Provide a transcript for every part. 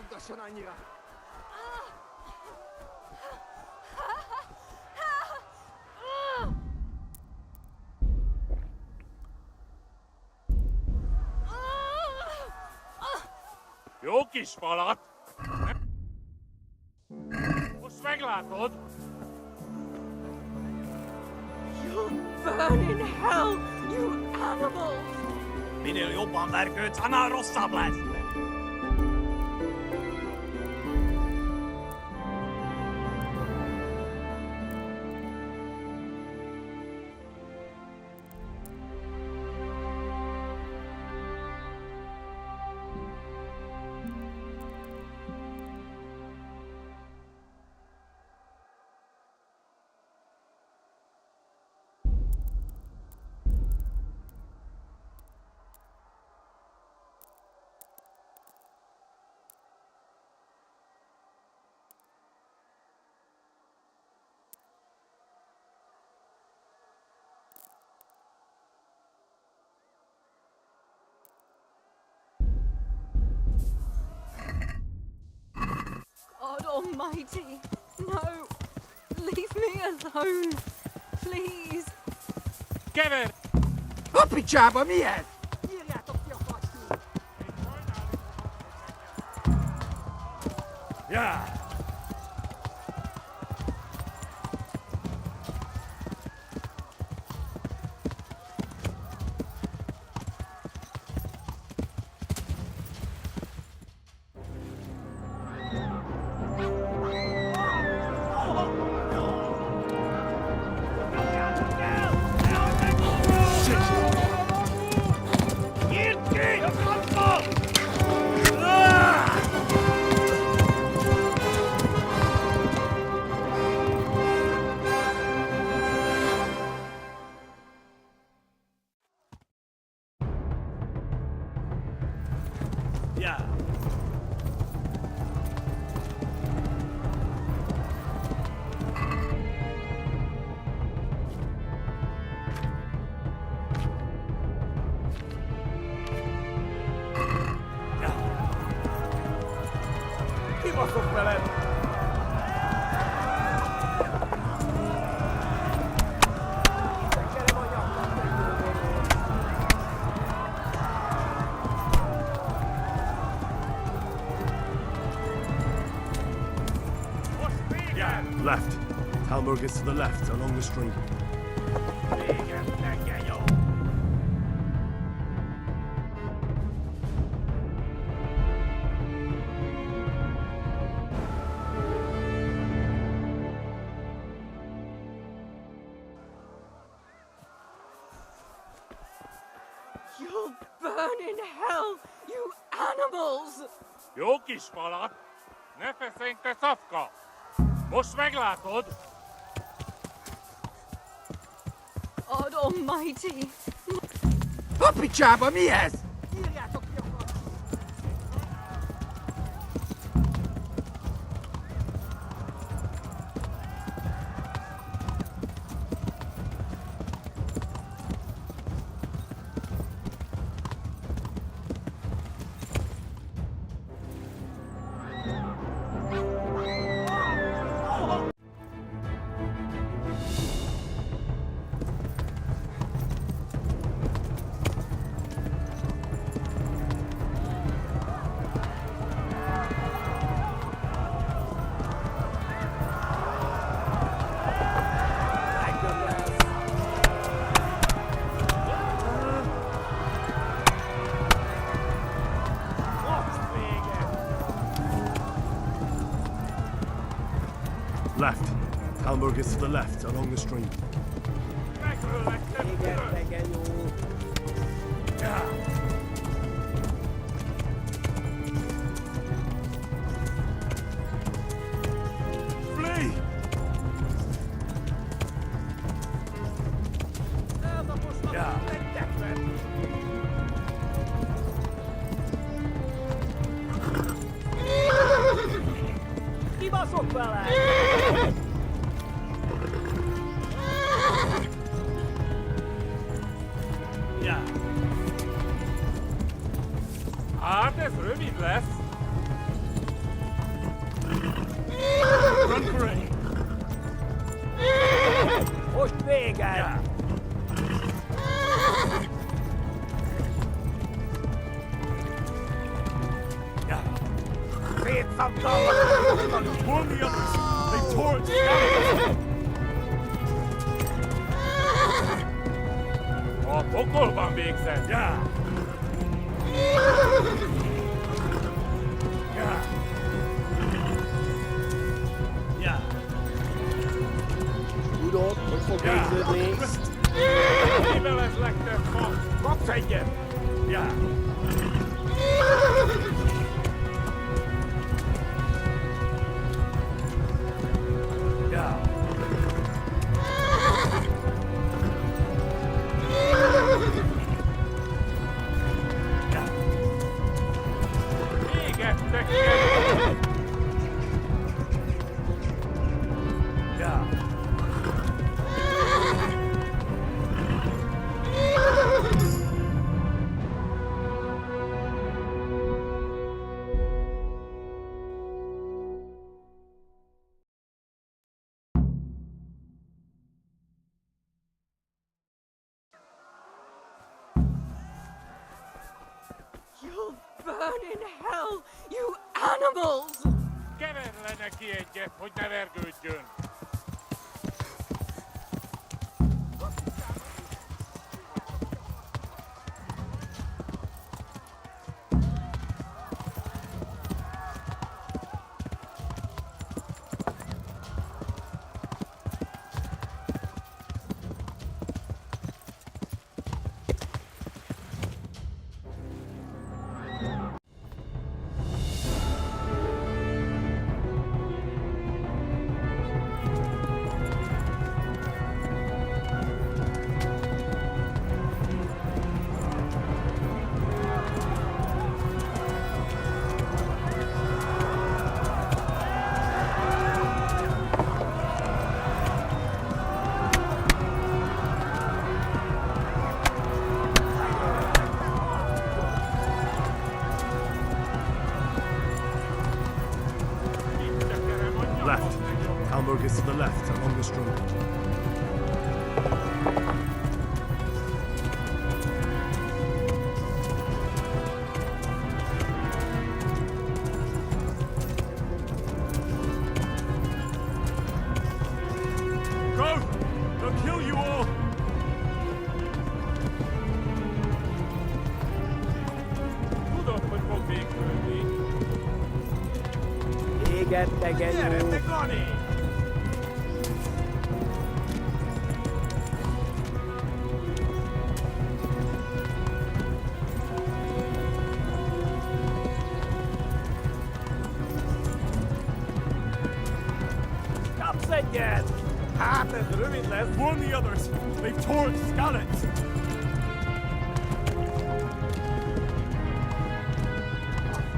Utasson annyira! Jó kis falat! Most meglátod! You'll burn in hell, you animals! Minél jobban vergődsz, annál rosszabb lesz! God almighty, no! Leave me alone, please! Kever! A picsába, mi ez? Írjátok ki a faszt! Ja! Kibaszok veled! Left. Talmberg is to the left, along the stream. You'll burn in hell, you animals! Jó kis falat! Ne feszénj, te szafka! Most meglátod! God almighty, A picsába, mi ez? Írjátok ki a faszt! Left. Talmberg is to the left, along the stream. Igen, legyen jó! Flee! Kibaszok vele! Hát ez rövid lesz! hungry. Most vége! Yeah. Yeah. Szétszabdalva! Warn the others. They tore it to skeletons. A pokolban végzett! Yeah. Yeah. Yeah. Tudod, hogy fog Yeah. végződni? Mivel ez legtöbb fasz? Kapsz egyet! Yeah. Yeah. Yeah. Égettek ki! Yeah. You'll burn in hell, you animals! Kever le neki egyet, hogy ne vergődjön! Left. Talmberg is to the left, along the stream. Go! They'll kill you all! Tudod, hogy fog végződni. Égettek Gyere, egy te Gani! Kapsz egyet! Hát ez rövid lesz! Warn the others! They've tore it to skeletons!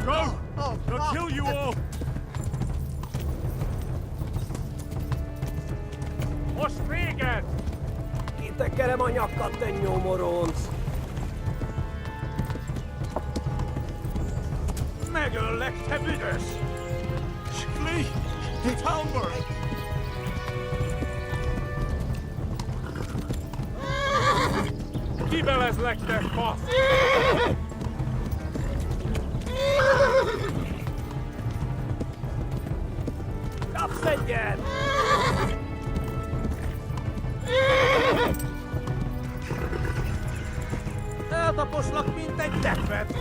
Go! They'll kill you all! Most véged! Kitekerem a nyakat, te nyomoronc! Megöllek, te büdös! Flee! Talmberg! Kivelezlek, te fasz! Kapsz egyet! Eltaposlak, mint egy lepet!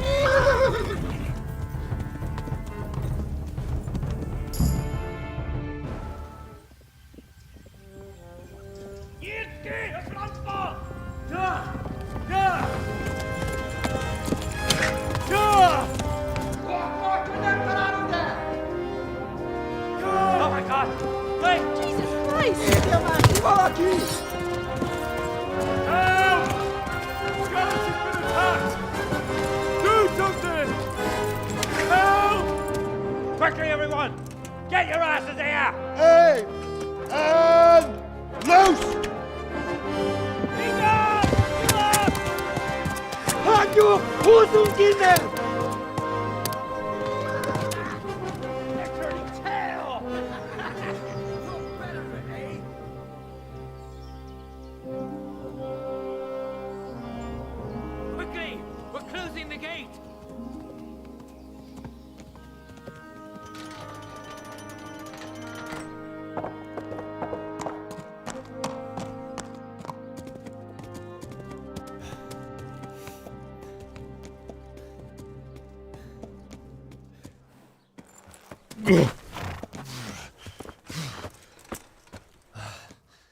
Nyitd ki a francba! Yeah! Yeah! Yeah! Oh my god! Wait! Jesus Christ! Írja már ki valaki! Help! Skeleton's been attacked! Do something! Help! Quickly, everyone! Get your asses here! Hey! And loose! Hagyjuk! Húzzunk innen! They're turning tail!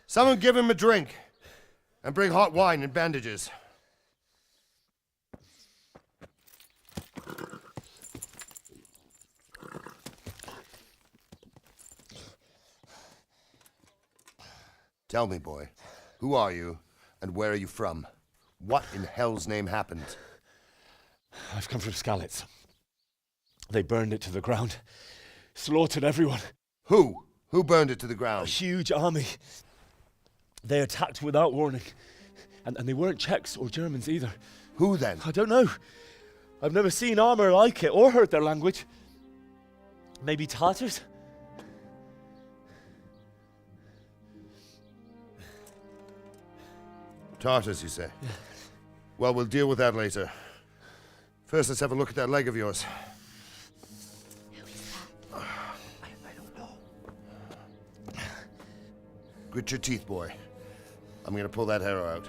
Someone give him a drink. And bring hot wine and bandages. Tell me, boy, who are you and where are you from? What in hell's name happened? I've come from Skalitz. They burned it to the ground. Slaughtered everyone. Who? Who burned it to the A ground? huge army. They attacked without warning. And they weren't Czechs or Germans either. Who then? I don't know. I've never seen armor like it or heard their language. Maybe Tatars? Tartars, you say? Yeah. Well, we'll deal with that later. First, let's have a look at that leg of yours. Who is that? I don't know. Grit your teeth, boy. I'm gonna pull that arrow out.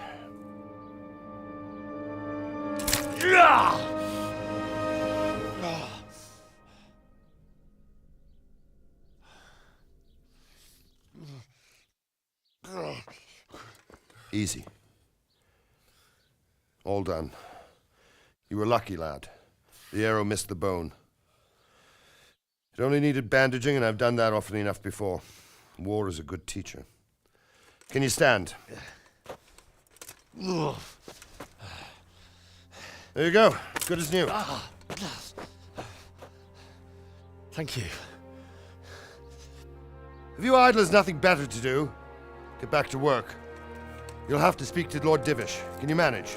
Easy. All done. You were lucky, lad. The arrow missed the bone. It only needed bandaging, and I've done that often enough before. War is a good teacher. Can you stand? There you go. Good as new. Thank you. If you idlers nothing better to do, get back to work. You'll have to speak to Lord Divish. Can you manage?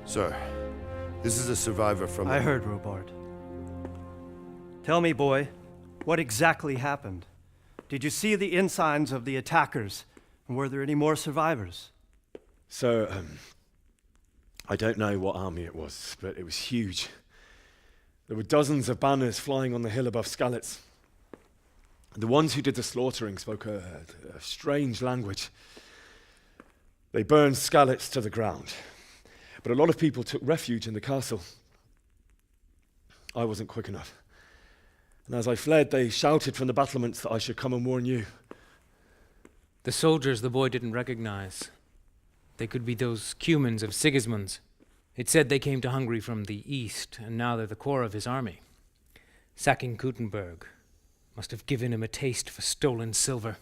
Sir, this is a survivor from... I heard, Robard. Tell me, boy, what exactly happened? Did you see the ensigns of the attackers? And were there any more survivors? So, I don't know what army it was, but it was huge. There were dozens of banners flying on the hill above Skalitz. The ones who did the slaughtering spoke a strange language. They burned Skalitz to the ground. But a lot of people took refuge in the castle. I wasn't quick enough. And as I fled, they shouted from the battlements that I should come and warn you. The soldiers the boy didn't recognize. They could be those Cumans of Sigismund's. It said they came to Hungary from the east, and now they're the core of his army. Sacking Kuttenberg must have given him a taste for stolen silver.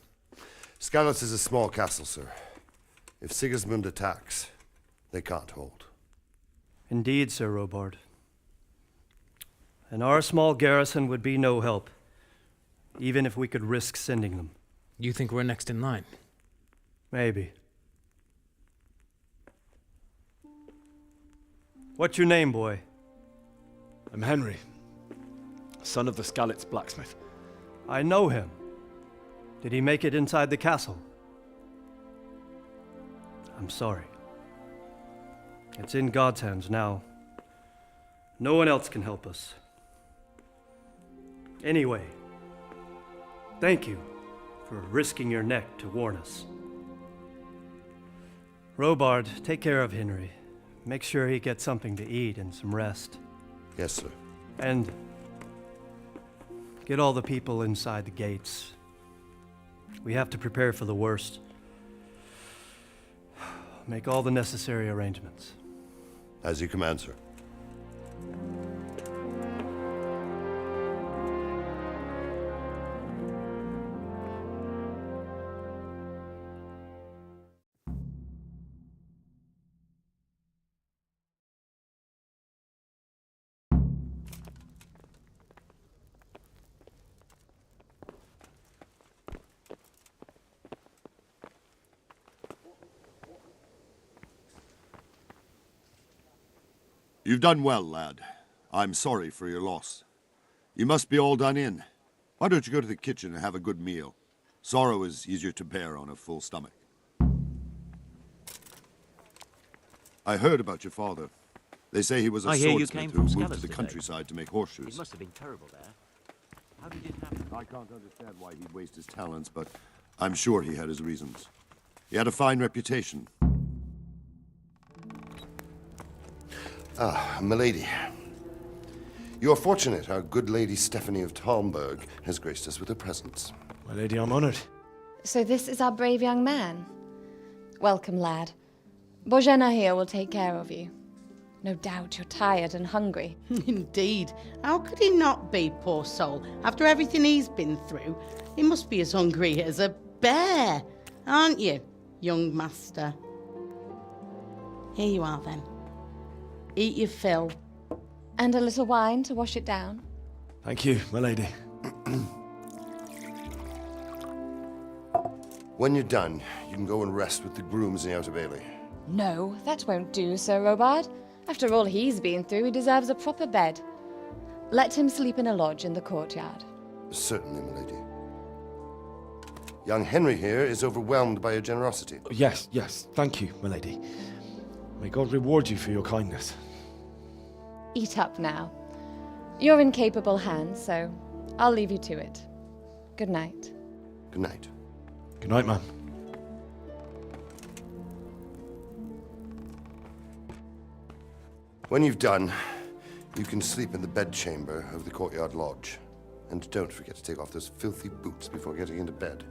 Skalitz is a small castle, sir. If Sigismund attacks, they can't hold. Indeed, Sir Robard. And our small garrison would be no help, even if we could risk sending them. You think we're next in line? Maybe. What's your name, boy? I'm Henry, son of the Skalitz blacksmith. I know him. Did he make it inside the castle? I'm sorry. It's in God's hands now. No one else can help us. Anyway, thank you for risking your neck to warn us. Robard, take care of Henry. Make sure he gets something to eat and some rest. Yes, sir. And get all the people inside the gates. We have to prepare for the worst. Make all the necessary arrangements. As you command, sir. You've done well, lad. I'm sorry for your loss. You must be all done in. Why don't you go to the kitchen and have a good meal? Sorrow is easier to bear on a full stomach. I heard about your father. They say he was a I hear you swordsmith came who from moved to Skelos the today. countryside to make It horseshoes. must have been terrible there. How did it happen? I can't understand why he'd waste his talents, but I'm sure he had his reasons. He had a fine reputation. Ah, milady. You are fortunate our good lady Stephanie of Talmberg has graced us with her presence. My lady, I'm honored. So this is our brave young man. Welcome, lad. Bozhena here will take care of you. No doubt you're tired and hungry. Indeed. How could he not be, poor soul? After everything he's been through, he must be as hungry as a bear, aren't you, young master? Here you are, then. Eat your fill. And a little wine to wash it down. Thank you, my lady. When you're done, you can go and rest with the grooms in the Outer Bailey. No, that won't do, Sir Robard. After all he's been through, he deserves a proper bed. Let him sleep in a lodge in the courtyard. Certainly, milady. Young Henry here is overwhelmed by your generosity. Yes, yes, thank you, my lady. May God reward you for your kindness. Eat up now. You're in capable hands, so I'll leave you to it. Good night. Good night. Good night, ma'am. When you've done, you can sleep in the bedchamber of the courtyard lodge. And don't forget to take off those filthy boots before getting into bed.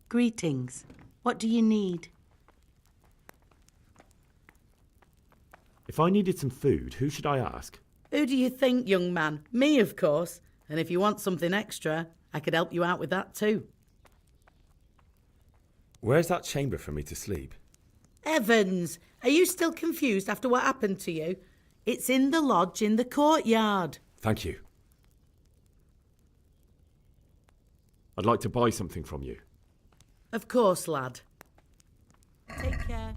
Greetings. What do you need? If I needed some food, who should I ask? Who do you think, young man? Me, of course. And if you want something extra, I could help you out with that too. Where's that chamber for me to sleep? Evans, are you still confused after what happened to you? It's in the lodge in the courtyard. Thank you. I'd like to buy something from you. Of course, lad. Take care.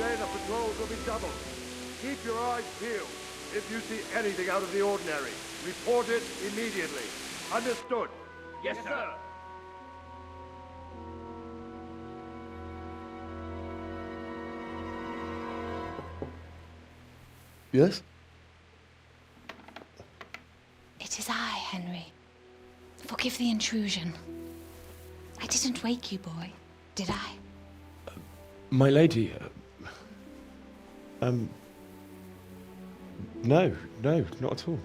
Today the patrols will be doubled. Keep your eyes peeled. If you see anything out of the ordinary, report it immediately. Understood? Yes, sir. Yes? It is I, Henry. Forgive the intrusion. I didn't wake you, boy, did I? My lady, no, not at all.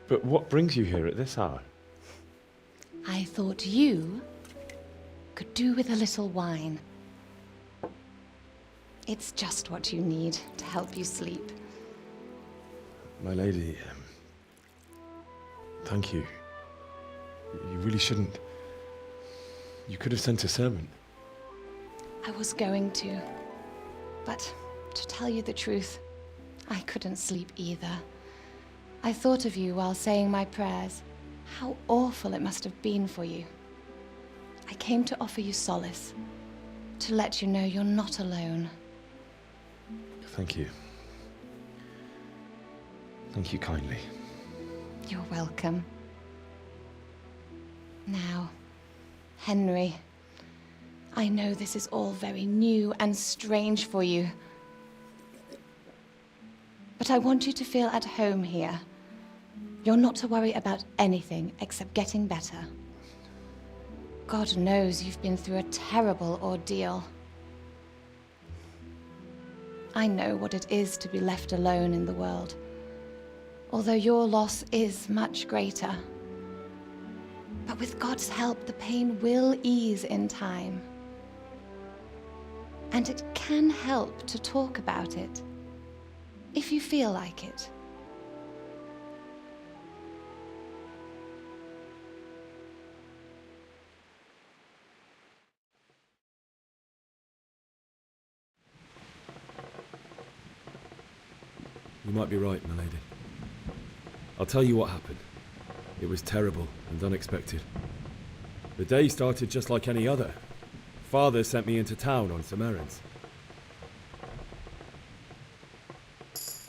But what brings you here at this hour? I thought you could do with a little wine. It's just what you need to help you sleep. My lady, thank you. You really shouldn't. You could have sent a servant. I was going to. But to tell you the truth, I couldn't sleep either. I thought of you while saying my prayers. How awful it must have been for you. I came to offer you solace, to let you know you're not alone. Thank you. Thank you kindly. You're welcome. Now, Henry, I know this is all very new and strange for you, but I want you to feel at home here. You're not to worry about anything except getting better. God knows you've been through a terrible ordeal. I know what it is to be left alone in the world, although your loss is much greater. But with God's help, the pain will ease in time. And it can help to talk about it, if you feel like it. You might be right, my lady. I'll tell you what happened. It was terrible and unexpected. The day started just like any other. Father sent me into town on some errands.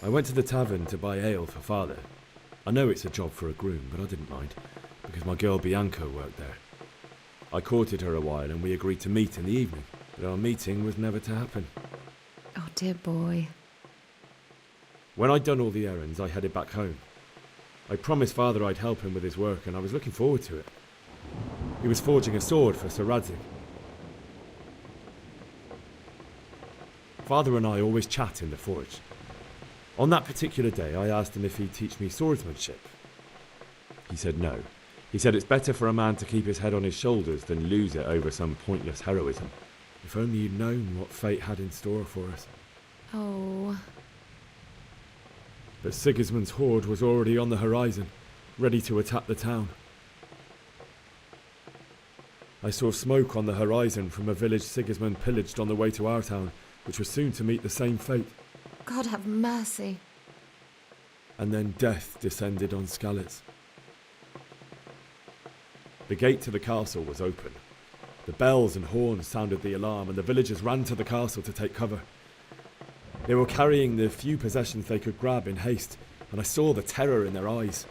I went to the tavern to buy ale for Father. I know it's a job for a groom, but I didn't mind, because my girl Bianca worked there. I courted her a while and we agreed to meet in the evening, but our meeting was never to happen. Oh, dear boy. When I'd done all the errands, I headed back home. I promised Father I'd help him with his work, and I was looking forward to it. He was forging a sword for Sir Radzig. Father and I always chat in the forge. On that particular day, I asked him if he'd teach me swordsmanship. He said no. He said it's better for a man to keep his head on his shoulders than lose it over some pointless heroism. If only you'd known what fate had in store for us. Oh. But Sigismund's horde was already on the horizon, ready to attack the town. I saw smoke on the horizon from a village Sigismund pillaged on the way to our town, which was soon to meet the same fate. God have mercy. And then death descended on Skalitz. The gate to the castle was open. The bells and horns sounded the alarm, and the villagers ran to the castle to take cover. They were carrying the few possessions they could grab in haste, and I saw the terror in their eyes.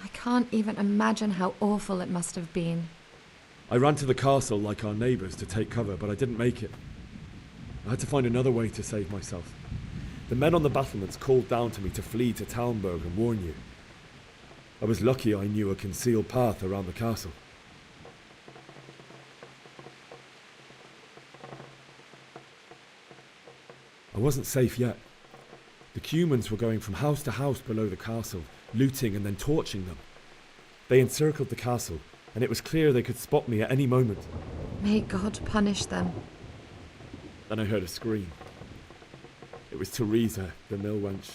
I can't even imagine how awful it must have been. I ran to the castle like our neighbours to take cover, but I didn't make it. I had to find another way to save myself. The men on the battlements called down to me to flee to Talmberg and warn you. I was lucky I knew a concealed path around the castle. I wasn't safe yet. The Cumans were going from house to house below the castle, looting and then torching them. They encircled the castle, and it was clear they could spot me at any moment. May God punish them. Then I heard a scream. It was Teresa, the mill wench.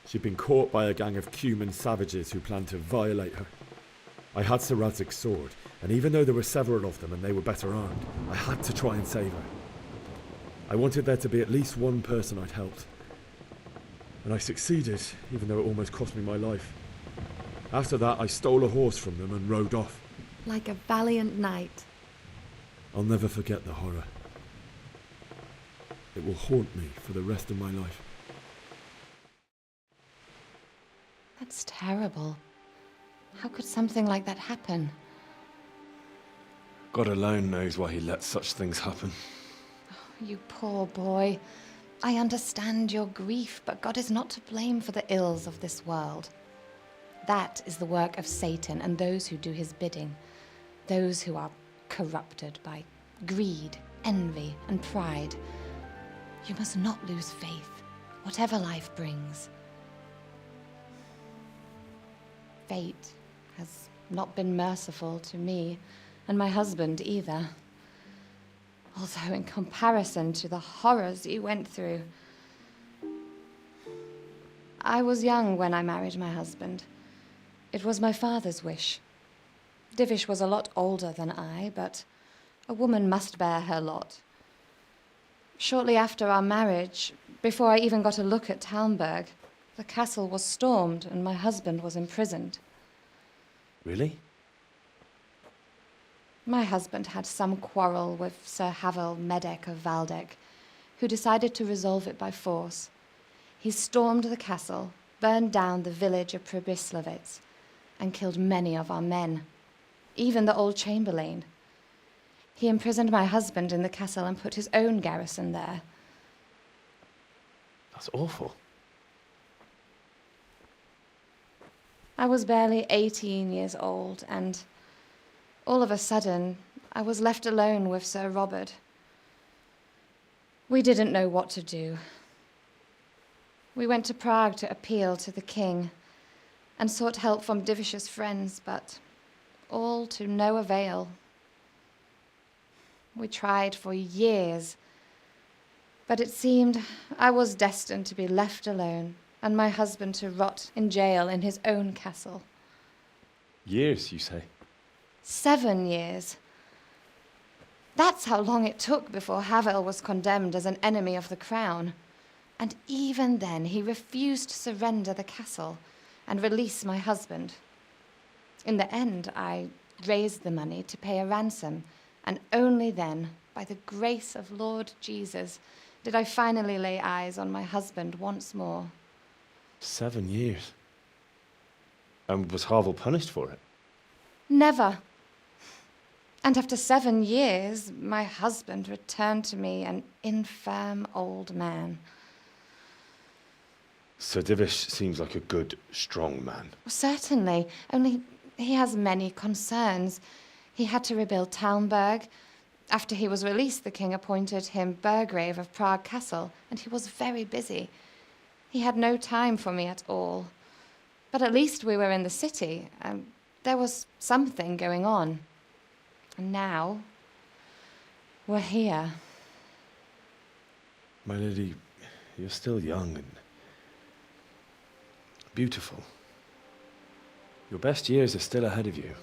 She'd been caught by a gang of Cuman savages who planned to violate her. I had Sir Radzig's sword, and even though there were several of them and they were better armed, I had to try and save her. I wanted there to be at least one person I'd helped. And I succeeded, even though it almost cost me my life. After that, I stole a horse from them and rode off. Like a valiant knight. I'll never forget the horror. It will haunt me for the rest of my life. That's terrible. How could something like that happen? God alone knows why he lets such things happen. You poor boy. I understand your grief, but God is not to blame for the ills of this world. That is the work of Satan and those who do his bidding. Those who are corrupted by greed, envy, and pride. You must not lose faith, whatever life brings. Fate has not been merciful to me, and my husband either. Although in comparison to the horrors you went through. I was young when I married my husband. It was my father's wish. Divish was a lot older than I, but a woman must bear her lot. Shortly after our marriage, before I even got a look at Talmberg, the castle was stormed and my husband was imprisoned. Really? My husband had some quarrel with Sir Havel Medek of Valdek, who decided to resolve it by force. He stormed the castle, burned down the village of Pribyslavitz, and killed many of our men, even the old chamberlain. He imprisoned my husband in the castle and put his own garrison there. That's awful. I was barely 18 years old, and all of a sudden, I was left alone with Sir Robert. We didn't know what to do. We went to Prague to appeal to the king and sought help from Divish's friends, but all to no avail. We tried for years, but it seemed I was destined to be left alone and my husband to rot in jail in his own castle. Years, you say? 7 years. That's how long it took before Havel was condemned as an enemy of the crown. And even then, he refused to surrender the castle and release my husband. In the end, I raised the money to pay a ransom, and only then, by the grace of Lord Jesus, did I finally lay eyes on my husband once more. 7 years? And was Havel punished for it? Never. And after 7 years, my husband returned to me an infirm old man. Sir Divish seems like a good, strong man. Certainly, only he has many concerns. He had to rebuild Talmberg. After he was released, the king appointed him Burgrave of Prague Castle, and he was very busy. He had no time for me at all. But at least we were in the city, and there was something going on. And now, we're here. My lady, you're still young and beautiful. Your best years are still ahead of you.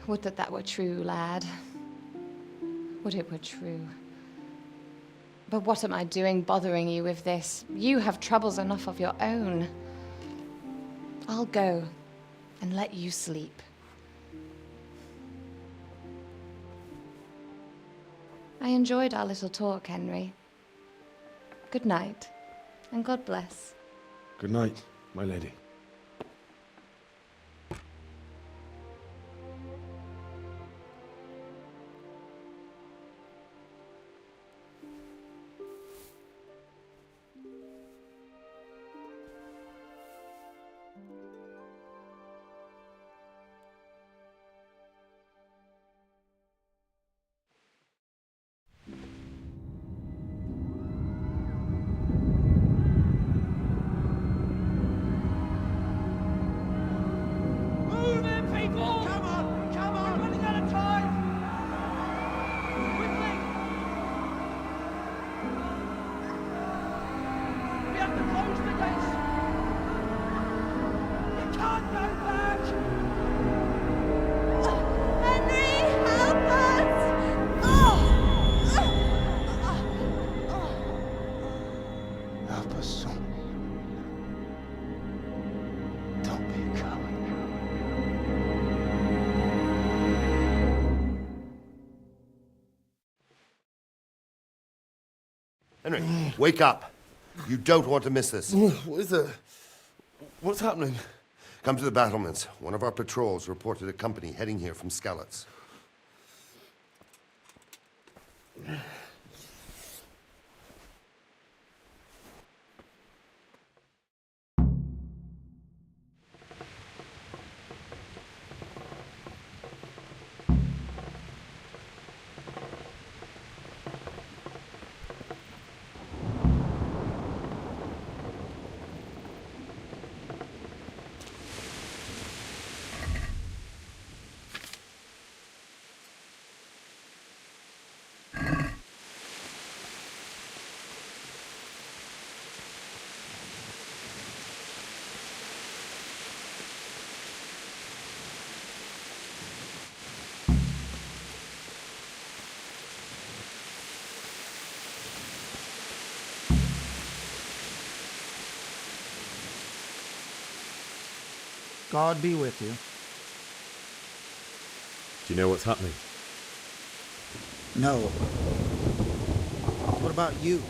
Would that that were true, lad. Would it were true. But what am I doing bothering you with this? You have troubles enough of your own. I'll go and let you sleep. I enjoyed our little talk, Henry. Good night, and God bless. Good night, my lady. Henry, wake up. You don't want to miss this. What is it? What's happening? Come to the battlements. One of our patrols reported a company heading here from Skalitz. God be with you. Do you know what's happening? No. What about you?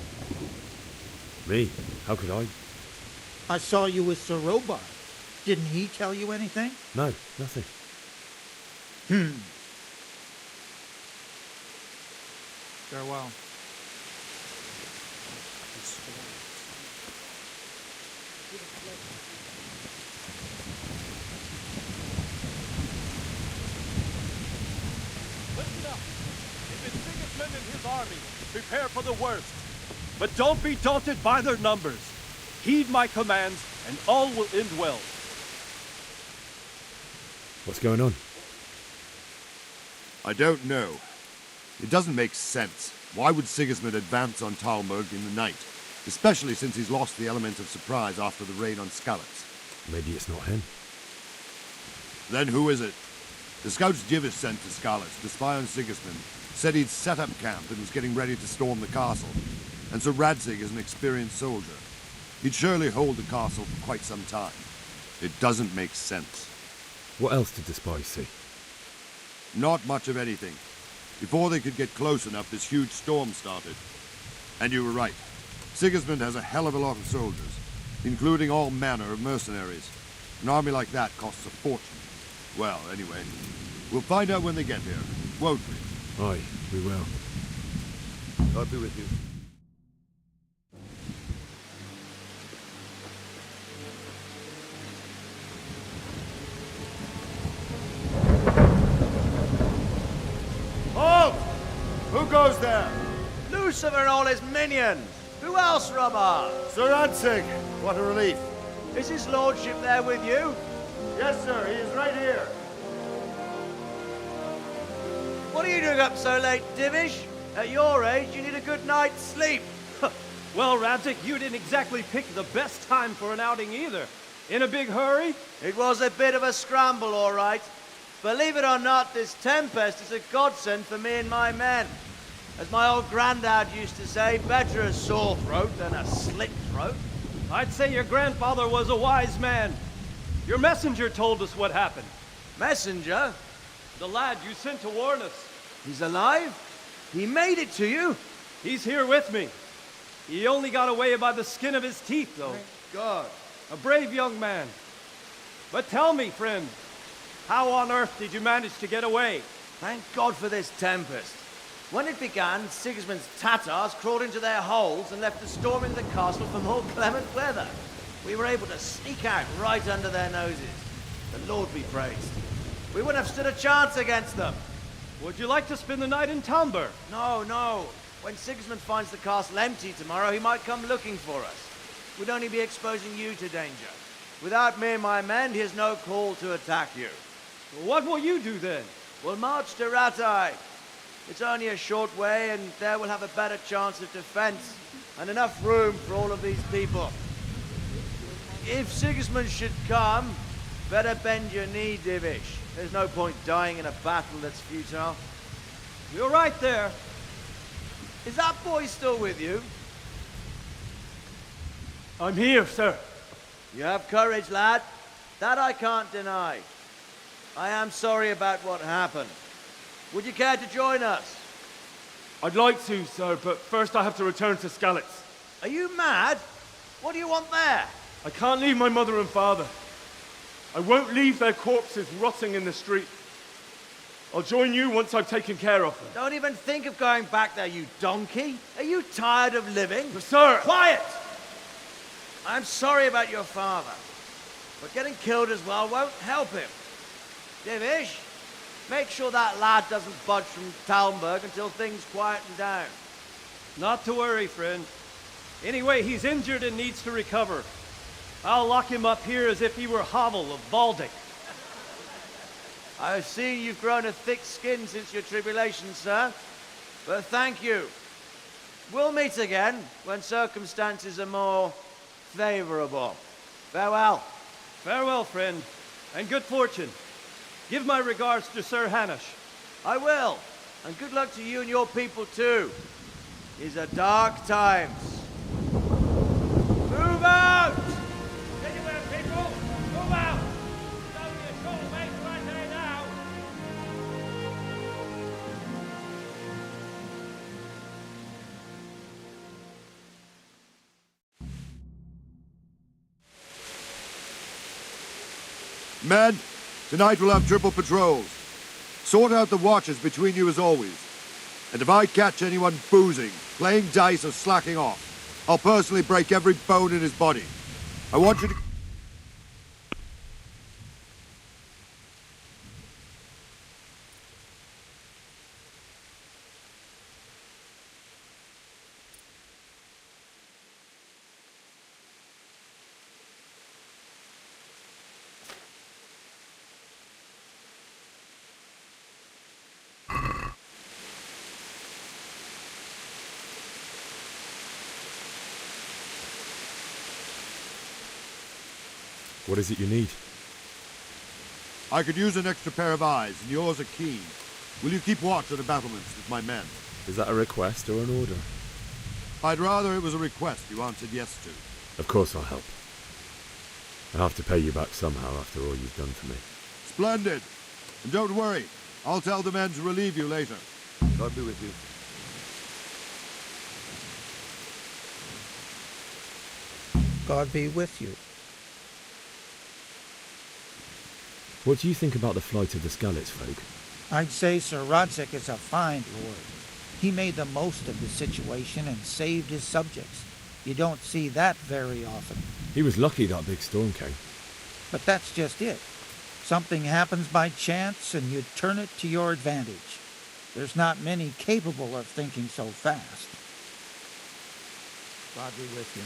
Me? How could I? I saw you with Sir Robar. Didn't he tell you anything? No, nothing. Farewell. Listen up. If it's Sigismund and his army, prepare for the worst. But don't be daunted by their numbers. Heed my commands, and all will end well. What's going on? I don't know. It doesn't make sense. Why would Sigismund advance on Talmberg in the night? Especially since he's lost the element of surprise after the raid on Skalitz. Maybe it's not him. Then who is it? The scouts Divish sent to Skalitz to spy on Sigismund said he'd set up camp and was getting ready to storm the castle. And Sir Radzig is an experienced soldier. He'd surely hold the castle for quite some time. It doesn't make sense. What else did the spies see? Not much of anything. Before they could get close enough, this huge storm started. And you were right. Sigismund has a hell of a lot of soldiers, including all manner of mercenaries. An army like that costs a fortune. Well, anyway, we'll find out when they get here, won't we? Aye, we will. God be with you. Halt! Who goes there? Lucifer and all his minions. Who else, Robert? Sir Radzig. What a relief. Is his lordship there with you? Yes, sir. He is right here. What are you doing up so late, Divish? At your age, you need a good night's sleep. Well, Radzig, you didn't exactly pick the best time for an outing either. In a big hurry? It was a bit of a scramble, all right. Believe it or not, this tempest is a godsend for me and my men. As my old granddad used to say, better a sore throat than a slit throat. I'd say your grandfather was a wise man. Your messenger told us what happened. Messenger? The lad you sent to warn us. He's alive? He made it to you? He's here with me. He only got away by the skin of his teeth, though. Thank God. A brave young man. But tell me, friend, how on earth did you manage to get away? Thank God for this tempest. When it began, Sigismund's Tatars crawled into their holes and left the storm in the castle for more clement weather. We were able to sneak out right under their noses. The Lord be praised. We wouldn't have stood a chance against them. Would you like to spend the night in Talmberg? No, no. When Sigismund finds the castle empty tomorrow, he might come looking for us. We'd only be exposing you to danger. Without me and my men, he has no call to attack you. What will you do then? We'll march to Ratai. It's only a short way, and there we'll have a better chance of defense and enough room for all of these people. If Sigismund should come, better bend your knee, Divish. There's no point dying in a battle that's futile. You're right there. Is that boy still with you? I'm here, sir. You have courage, lad. That I can't deny. I am sorry about what happened. Would you care to join us? I'd like to, sir, but first I have to return to Skalitz. Are you mad? What do you want there? I can't leave my mother and father. I won't leave their corpses rotting in the street. I'll join you once I've taken care of them. Don't even think of going back there, you donkey. Are you tired of living? But sir! Quiet! I'm sorry about your father, but getting killed as well won't help him. Divish, make sure that lad doesn't budge from Talmberg until things quieten down. Not to worry, friend. Anyway, he's injured and needs to recover. I'll lock him up here as if he were Havel of Baldic. I've seen you've grown a thick skin since your tribulation, sir. But thank you. We'll meet again when circumstances are more favorable. Farewell. Farewell, friend, and good fortune. Give my regards to Sir Hanush. I will. And good luck to you and your people, too. These are dark times. Move out! Anywhere, people! Move out! Men, tonight we'll have triple patrols. Sort out the watches between you as always. And if I catch anyone boozing, playing dice, or slacking off, I'll personally break every bone in his body. I want you to... What is it you need? I could use an extra pair of eyes, and yours are keen. Will you keep watch at the battlements with my men? Is that a request or an order? I'd rather it was a request you answered yes to. Of course I'll help. I'll have to pay you back somehow after all you've done for me. Splendid! And don't worry, I'll tell the men to relieve you later. God be with you. God be with you. What do you think about the flight of the Skalitz folk? I'd say Sir Rodzik is a fine lord. He made the most of the situation and saved his subjects. You don't see that very often. He was lucky that big storm came. But that's just it. Something happens by chance and you turn it to your advantage. There's not many capable of thinking so fast. God be with you.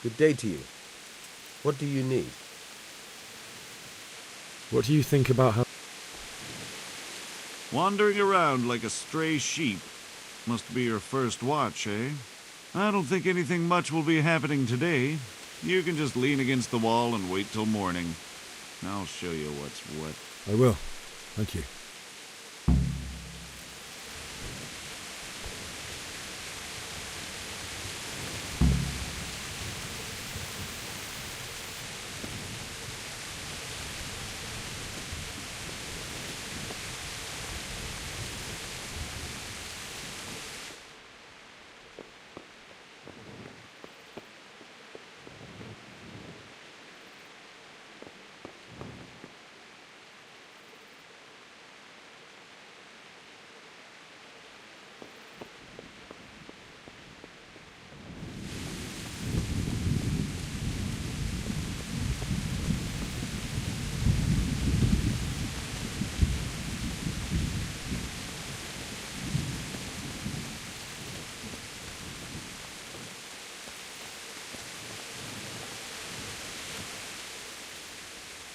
Good day to you. What do you need? What do you think about how... Wandering around like a stray sheep. Must be your first watch, eh? I don't think anything much will be happening today. You can just lean against the wall and wait till morning. I'll show you what's what. I will. Thank you.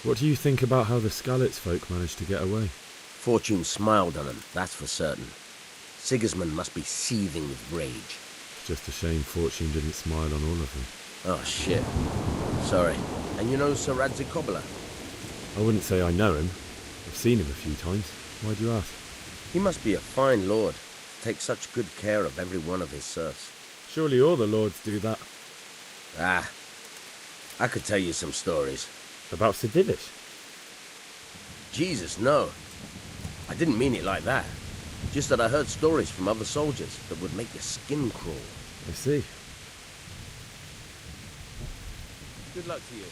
What do you think about how the Skalitz folk managed to get away? Fortune smiled on them, that's for certain. Sigismund must be seething with rage. It's just a shame Fortune didn't smile on all of them. Oh, shit. Sorry. And you know Sir Radzik Kobyla? I wouldn't say I know him. I've seen him a few times. Why do you ask? He must be a fine lord, to take such good care of every one of his serfs. Surely all the lords do that. Ah, I could tell you some stories. About Sir Divish? Jesus, no. I didn't mean it like that. Just that I heard stories from other soldiers that would make your skin crawl. I see. Good luck to you.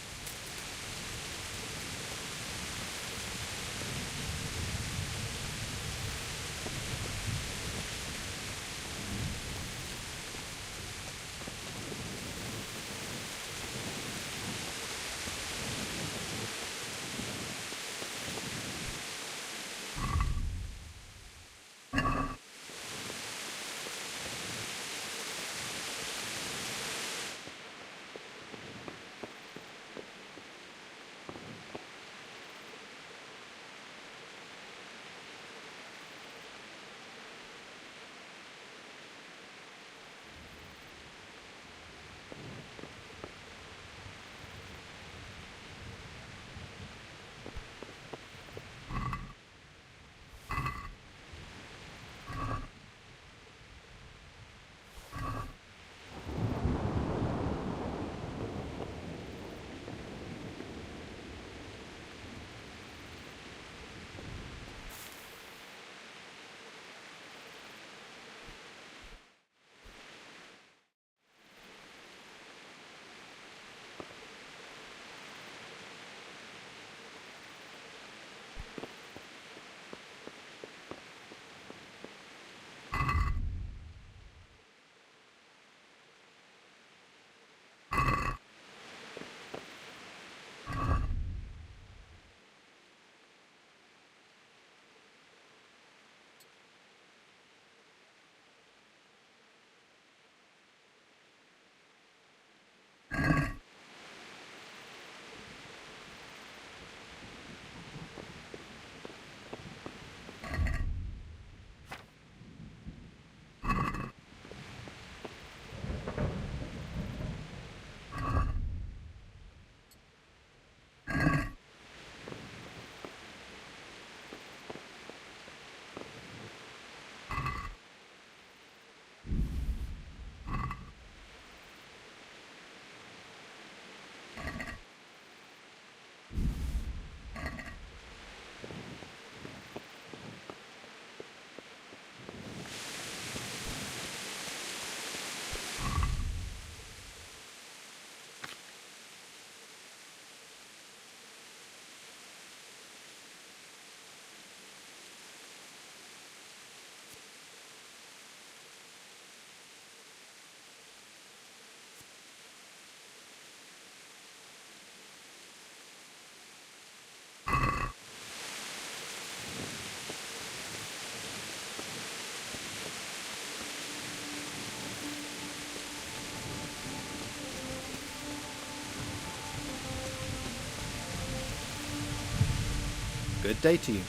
good day to you.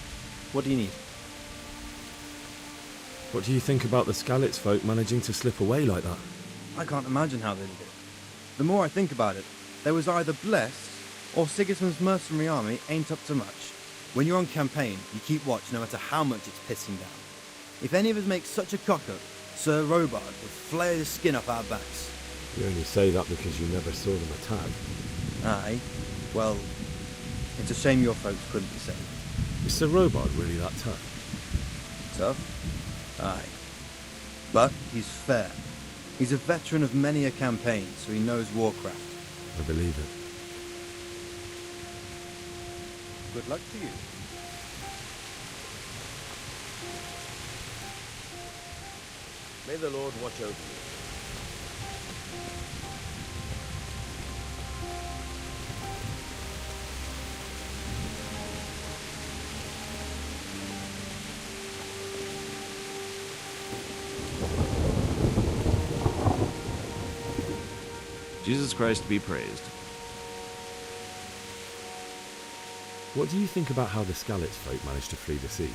What do you need? What do you think about the Skalitz folk managing to slip away like that? I can't imagine how they did it. The more I think about it, they was either blessed, or Sigismund's mercenary army ain't up to much. When you're on campaign, you keep watch no matter how much it's pissing down. If any of us make such a cock-up, Sir Robard would flare the skin off our backs. You only say that because you never saw them attack. Aye. Well, it's a shame your folks couldn't be saved. Is Sir Robard really that tough? Tough? Aye. But he's fair. He's a veteran of many a campaign, so he knows warcraft. I believe it. Good luck to you. May the Lord watch over you. Jesus Christ be praised. What do you think about how the Skalitz folk managed to flee the siege?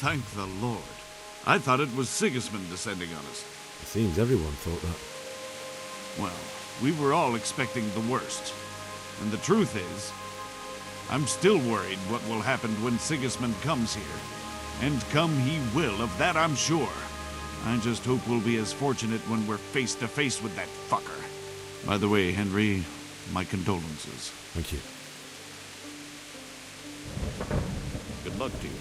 Thank the Lord. I thought it was Sigismund descending on us. It seems everyone thought that. Well, we were all expecting the worst. And the truth is, I'm still worried what will happen when Sigismund comes here. And come he will, of that I'm sure. I just hope we'll be as fortunate when we're face to face with that fucker. By the way, Henry, my condolences. Thank you. Good luck to you.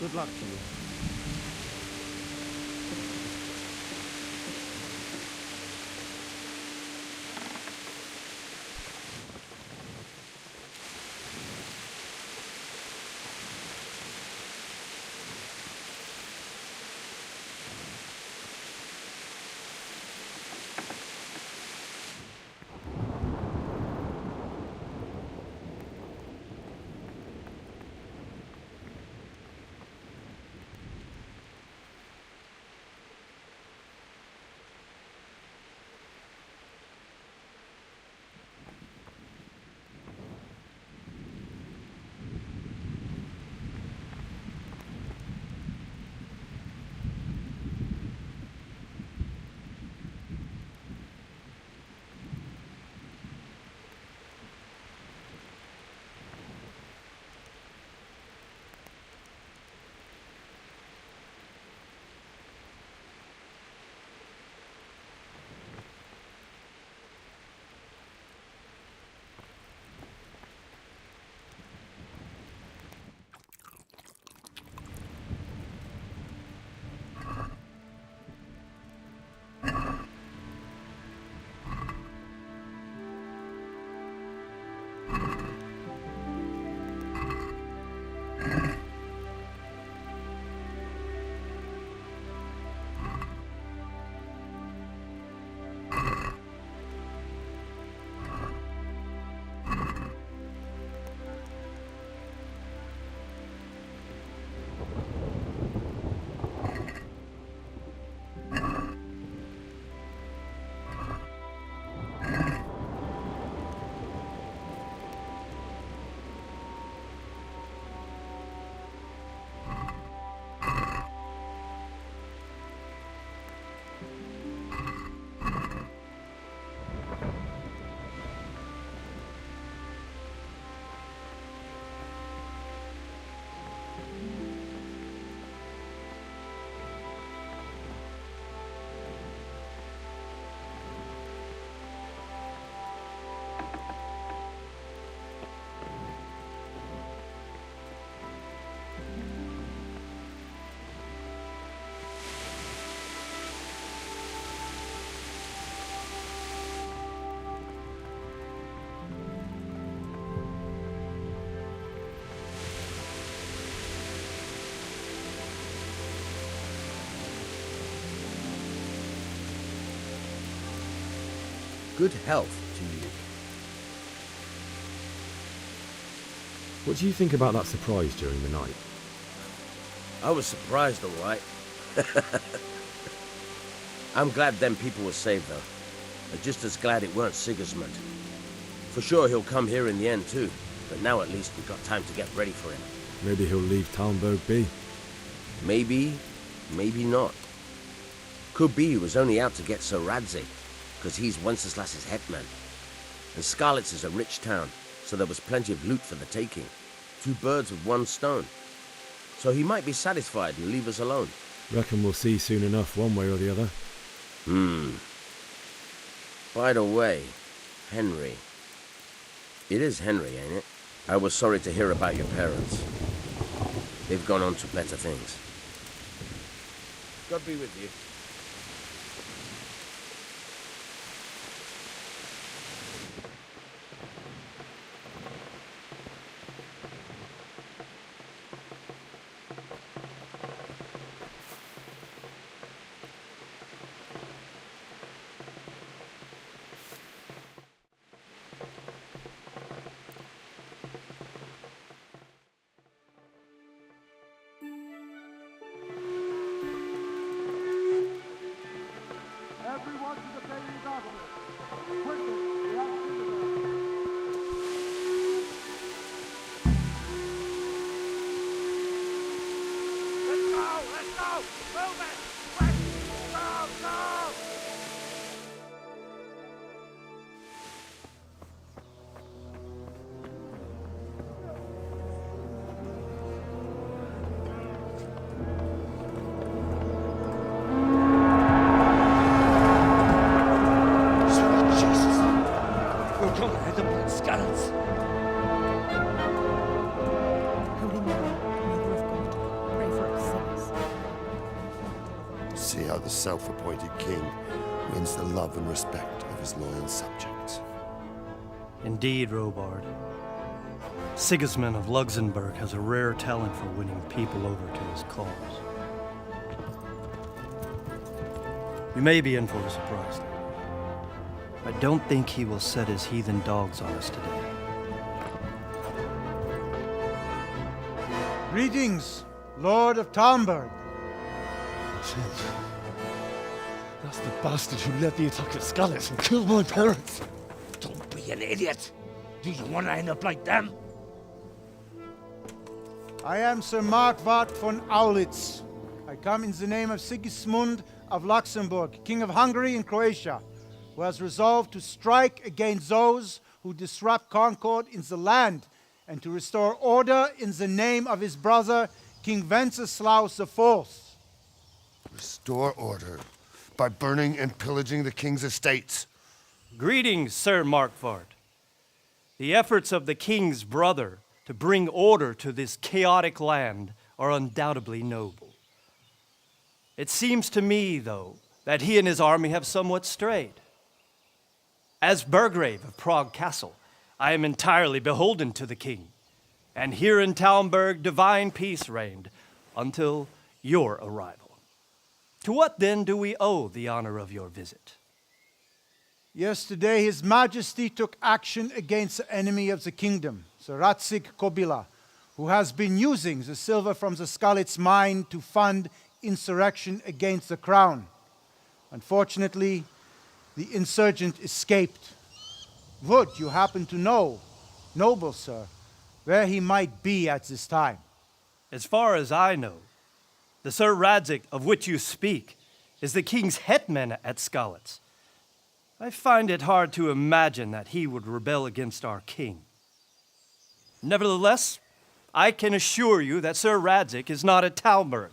Good luck to you. good health to you. What do you think about that surprise during the night? I was surprised, all right. I'm glad them people were saved, though. I'm just as glad it weren't Sigismund. For sure he'll come here in the end, too. But now at least we've got time to get ready for him. Maybe he'll leave Talmberg be. Maybe, maybe not. Could be he was only out to get Sir Radzig, because he's Wenceslas's hetman. And Skalitz is a rich town, so there was plenty of loot for the taking. 2 birds with 1 stone. So he might be satisfied and leave us alone. Reckon we'll see soon enough, one way or the other. By the way, Henry. It is Henry, ain't it? I was sorry to hear about your parents. They've gone on to better things. God be with you. Everyone to the bathing obelisk. Quickly, we have visitors. Let's go! Let's go! Move it! Quick! Go! Go! See how the self-appointed king wins the love and respect of his loyal subjects. Indeed, Robard. Sigismund of Luxembourg has a rare talent for winning people over to his cause. We may be in for a surprise, though. I don't think he will set his heathen dogs on us today. Greetings, Lord of Talmberg. That's the bastard who led the attack at Skalitz and killed my parents. Don't be an idiot. Do you want to end up like them? I am Sir Markwart von Aulitz. I come in the name of Sigismund of Luxembourg, King of Hungary and Croatia, who has resolved to strike against those who disrupt concord in the land and to restore order in the name of his brother, King Wenceslaus IV. Restore order by burning and pillaging the king's estates. Greetings, Sir Markwart. The efforts of the king's brother to bring order to this chaotic land are undoubtedly noble. It seems to me, though, that he and his army have somewhat strayed. As Burgrave of Prague Castle, I am entirely beholden to the king, and here in Talmberg divine peace reigned until your arrival. To what then do we owe the honor of your visit? Yesterday, His Majesty took action against the enemy of the kingdom, Sir Radzig Kobyla, who has been using the silver from the Skalitz mine to fund insurrection against the crown. Unfortunately, the insurgent escaped. Would you happen to know, noble sir, where he might be at this time? As far as I know, the Sir Radzig of which you speak is the king's hetman at Skalitz. I find it hard to imagine that he would rebel against our king. Nevertheless, I can assure you that Sir Radzig is not at Talmberg.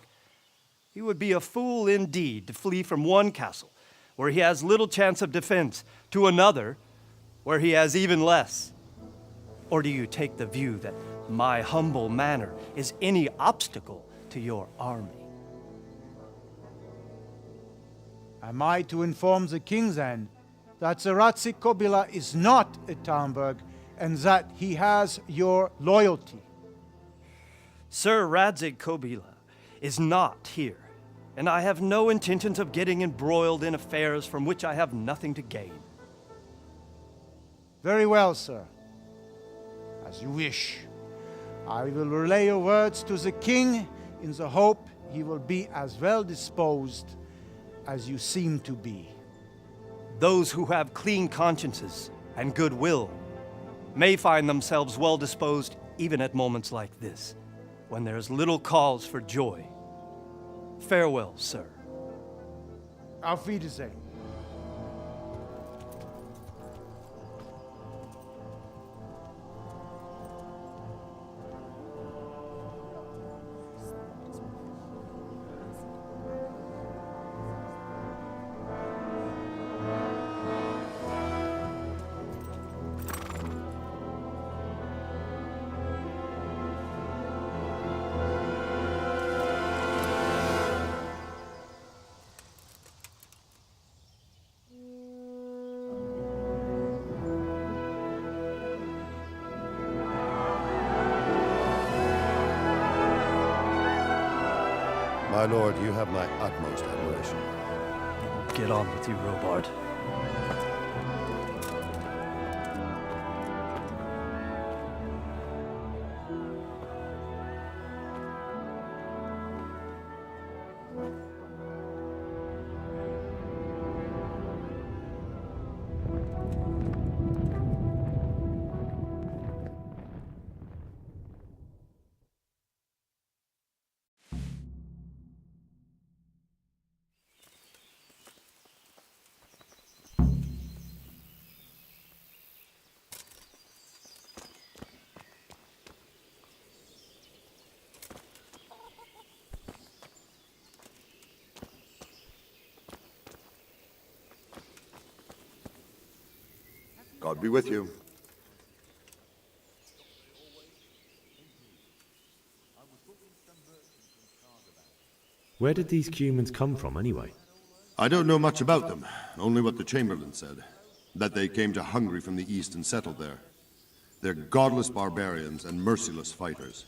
He would be a fool indeed to flee from one castle where he has little chance of defense to another where he has even less. Or do you take the view that my humble manner is any obstacle to your army? Am I to inform the king then that Sir Radzig Kobyla is not at Talmberg and that he has your loyalty? Sir Radzig Kobyla is not here, and I have no intentions of getting embroiled in affairs from which I have nothing to gain. Very well, sir. As you wish. I will relay your words to the king in the hope he will be as well disposed as you seem to be. Those who have clean consciences and goodwill may find themselves well disposed even at moments like this, when there is little cause for joy. Farewell, sir. Auf Wiedersehen. My lord, you have my utmost admiration. Get on with you, Robard. God be with you. Where did these humans come from, anyway? I don't know much about them, only what the Chamberlain said. That they came to Hungary from the east and settled there. They're godless barbarians and merciless fighters.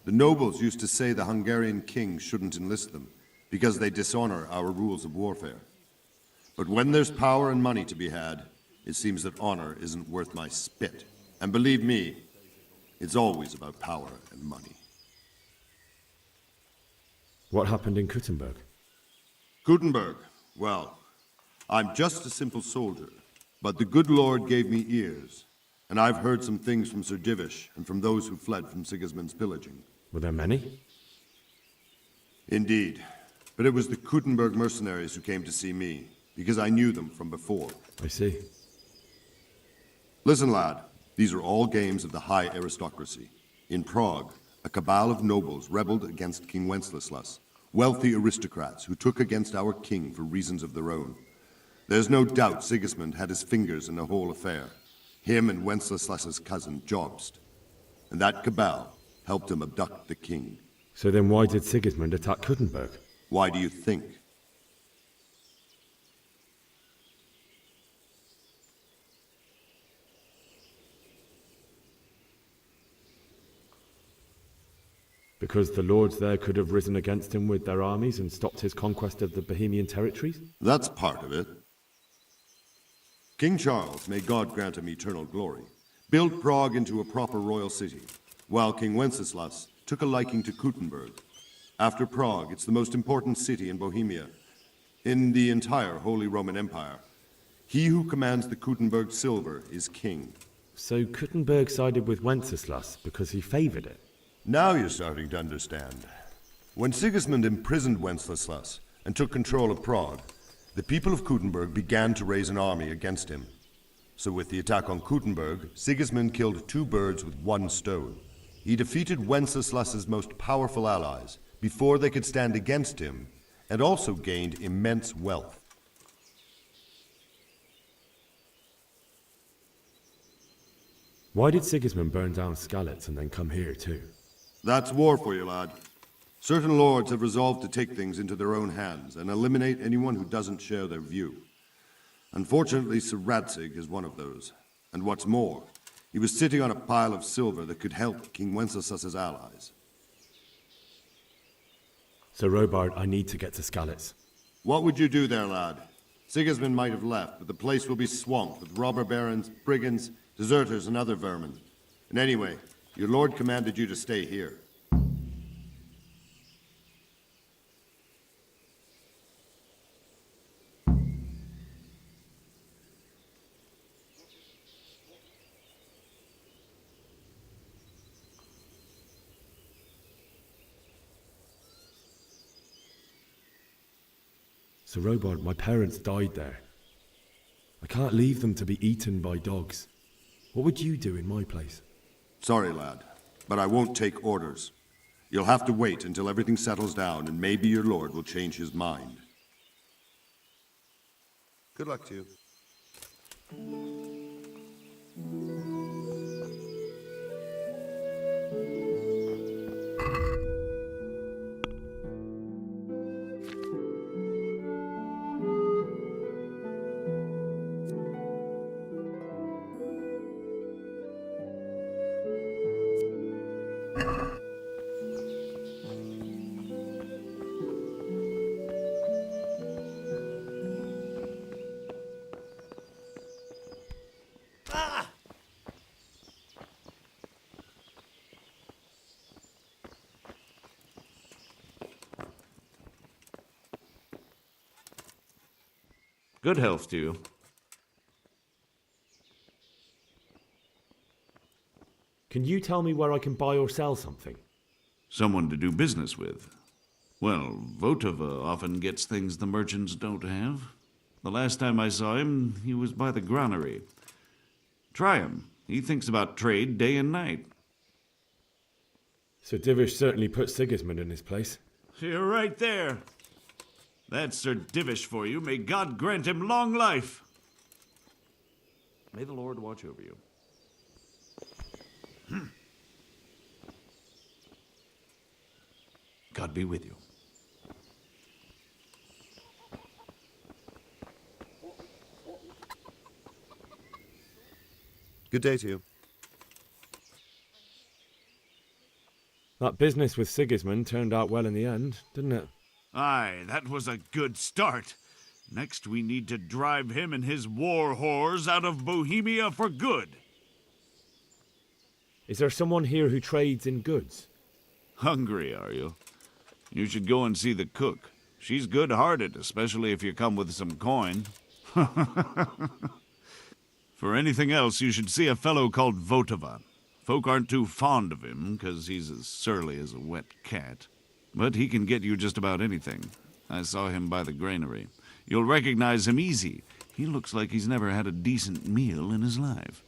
The nobles used to say the Hungarian king shouldn't enlist them, because they dishonor our rules of warfare. But when there's power and money to be had, it seems that honor isn't worth my spit. And believe me, it's always about power and money. What happened in Kuttenberg? Gutenberg, well, I'm just a simple soldier, but the good Lord gave me ears, and I've heard some things from Sir Divish and from those who fled from Sigismund's pillaging. Were there many? Indeed, but it was the Kuttenberg mercenaries who came to see me, because I knew them from before. I see. Listen, lad, these are all games of the high aristocracy. In Prague, a cabal of nobles rebelled against King Wenceslas, wealthy aristocrats who took against our king for reasons of their own. There's no doubt Sigismund had his fingers in the whole affair, him and Wenceslas's cousin Jobst. And that cabal helped him abduct the king. So then why did Sigismund attack Kuttenberg? Why do you think? Because the lords there could have risen against him with their armies and stopped his conquest of the Bohemian territories? That's part of it. King Charles, may God grant him eternal glory, built Prague into a proper royal city, while King Wenceslas took a liking to Kuttenberg. After Prague, it's the most important city in Bohemia, in the entire Holy Roman Empire. He who commands the Kuttenberg silver is king. So Kuttenberg sided with Wenceslas because he favored it? Now you're starting to understand. When Sigismund imprisoned Wenceslas and took control of Prague, the people of Kuttenberg began to raise an army against him. So with the attack on Kuttenberg, Sigismund killed two birds with one stone. He defeated Wenceslas's most powerful allies before they could stand against him, and also gained immense wealth. Why did Sigismund burn down Skalitz and then come here too? That's war for you, lad. Certain lords have resolved to take things into their own hands and eliminate anyone who doesn't share their view. Unfortunately, Sir Radzig is one of those. And what's more, he was sitting on a pile of silver that could help King Wenceslas's allies. So Robard, I need to get to Skalitz. What would you do there, lad? Sigismund might have left, but the place will be swamped with robber barons, brigands, deserters and other vermin. And anyway, your lord commanded you to stay here. Sir Robard, my parents died there. I can't leave them to be eaten by dogs. What would you do in my place? Sorry, lad, but I won't take orders. You'll have to wait until everything settles down, and maybe your lord will change his mind. Good luck to you. Good health to you. Can you tell me where I can buy or sell something? Someone to do business with. Well, Votova often gets things the merchants don't have. The last time I saw him, he was by the granary. Try him. He thinks about trade day and night. Sir Divish certainly put Sigismund in his place. You're right there. That's Sir Divish for you. May God grant him long life. May the Lord watch over you. God be with you. Good day to you. That business with Sigismund turned out well in the end, didn't it? Aye, that was a good start. Next, we need to drive him and his war whores out of Bohemia for good. Is there someone here who trades in goods? Hungry, are you? You should go and see the cook. She's good-hearted, especially if you come with some coin. For anything else, you should see a fellow called Votova. Folk aren't too fond of him, 'cause he's as surly as a wet cat. But he can get you just about anything. I saw him by the granary. You'll recognize him easy. He looks like he's never had a decent meal in his life.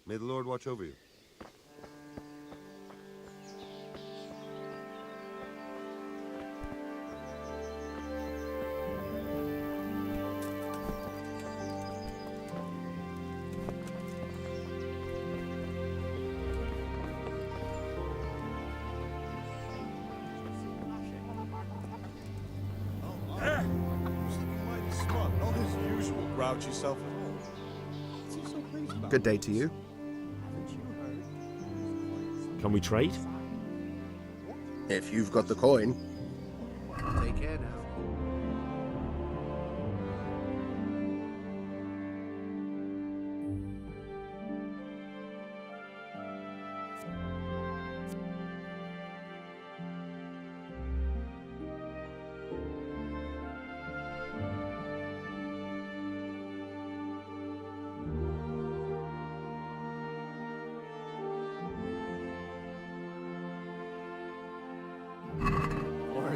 May the Lord watch over you. Not his usual grouchy self at all. What's he so pleased about? Good day to you. Can we trade? If you've got the coin. Take care now.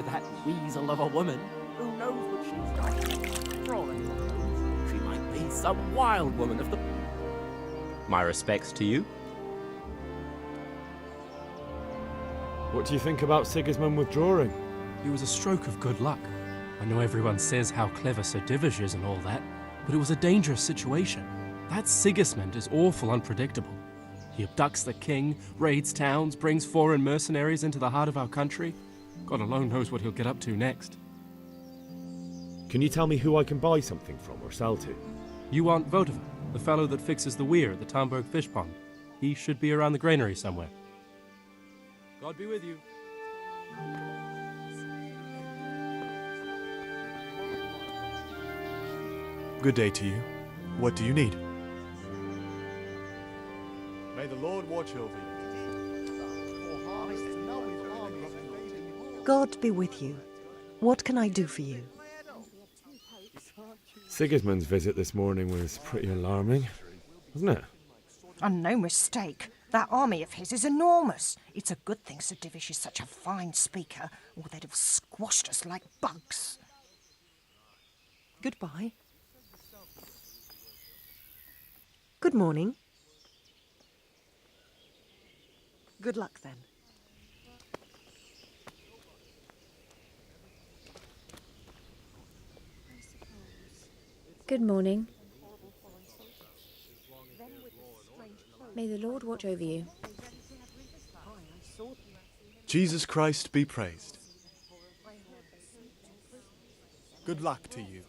That weasel of a woman. Who knows what she's got? For all anyone knows, she might be some wild woman of the... My respects to you. What do you think about Sigismund withdrawing? It was a stroke of good luck. I know everyone says how clever Sir Divish is and all that, but it was a dangerous situation. That Sigismund is awful unpredictable. He abducts the king, raids towns, brings foreign mercenaries into the heart of our country. God alone knows what he'll get up to next. Can you tell me who I can buy something from or sell to? You want Votova, the fellow that fixes the weir at the Tamburg fish pond. He should be around the granary somewhere. God be with you. Good day to you. What do you need? May the Lord watch over you. God be with you. What can I do for you? Sigismund's visit this morning was pretty alarming, wasn't it? And no mistake. That army of his is enormous. It's a good thing Sir Divish is such a fine speaker, or they'd have squashed us like bugs. Goodbye. Good morning. Good luck then. Good morning. May the Lord watch over you. Jesus Christ be praised. Good luck to you.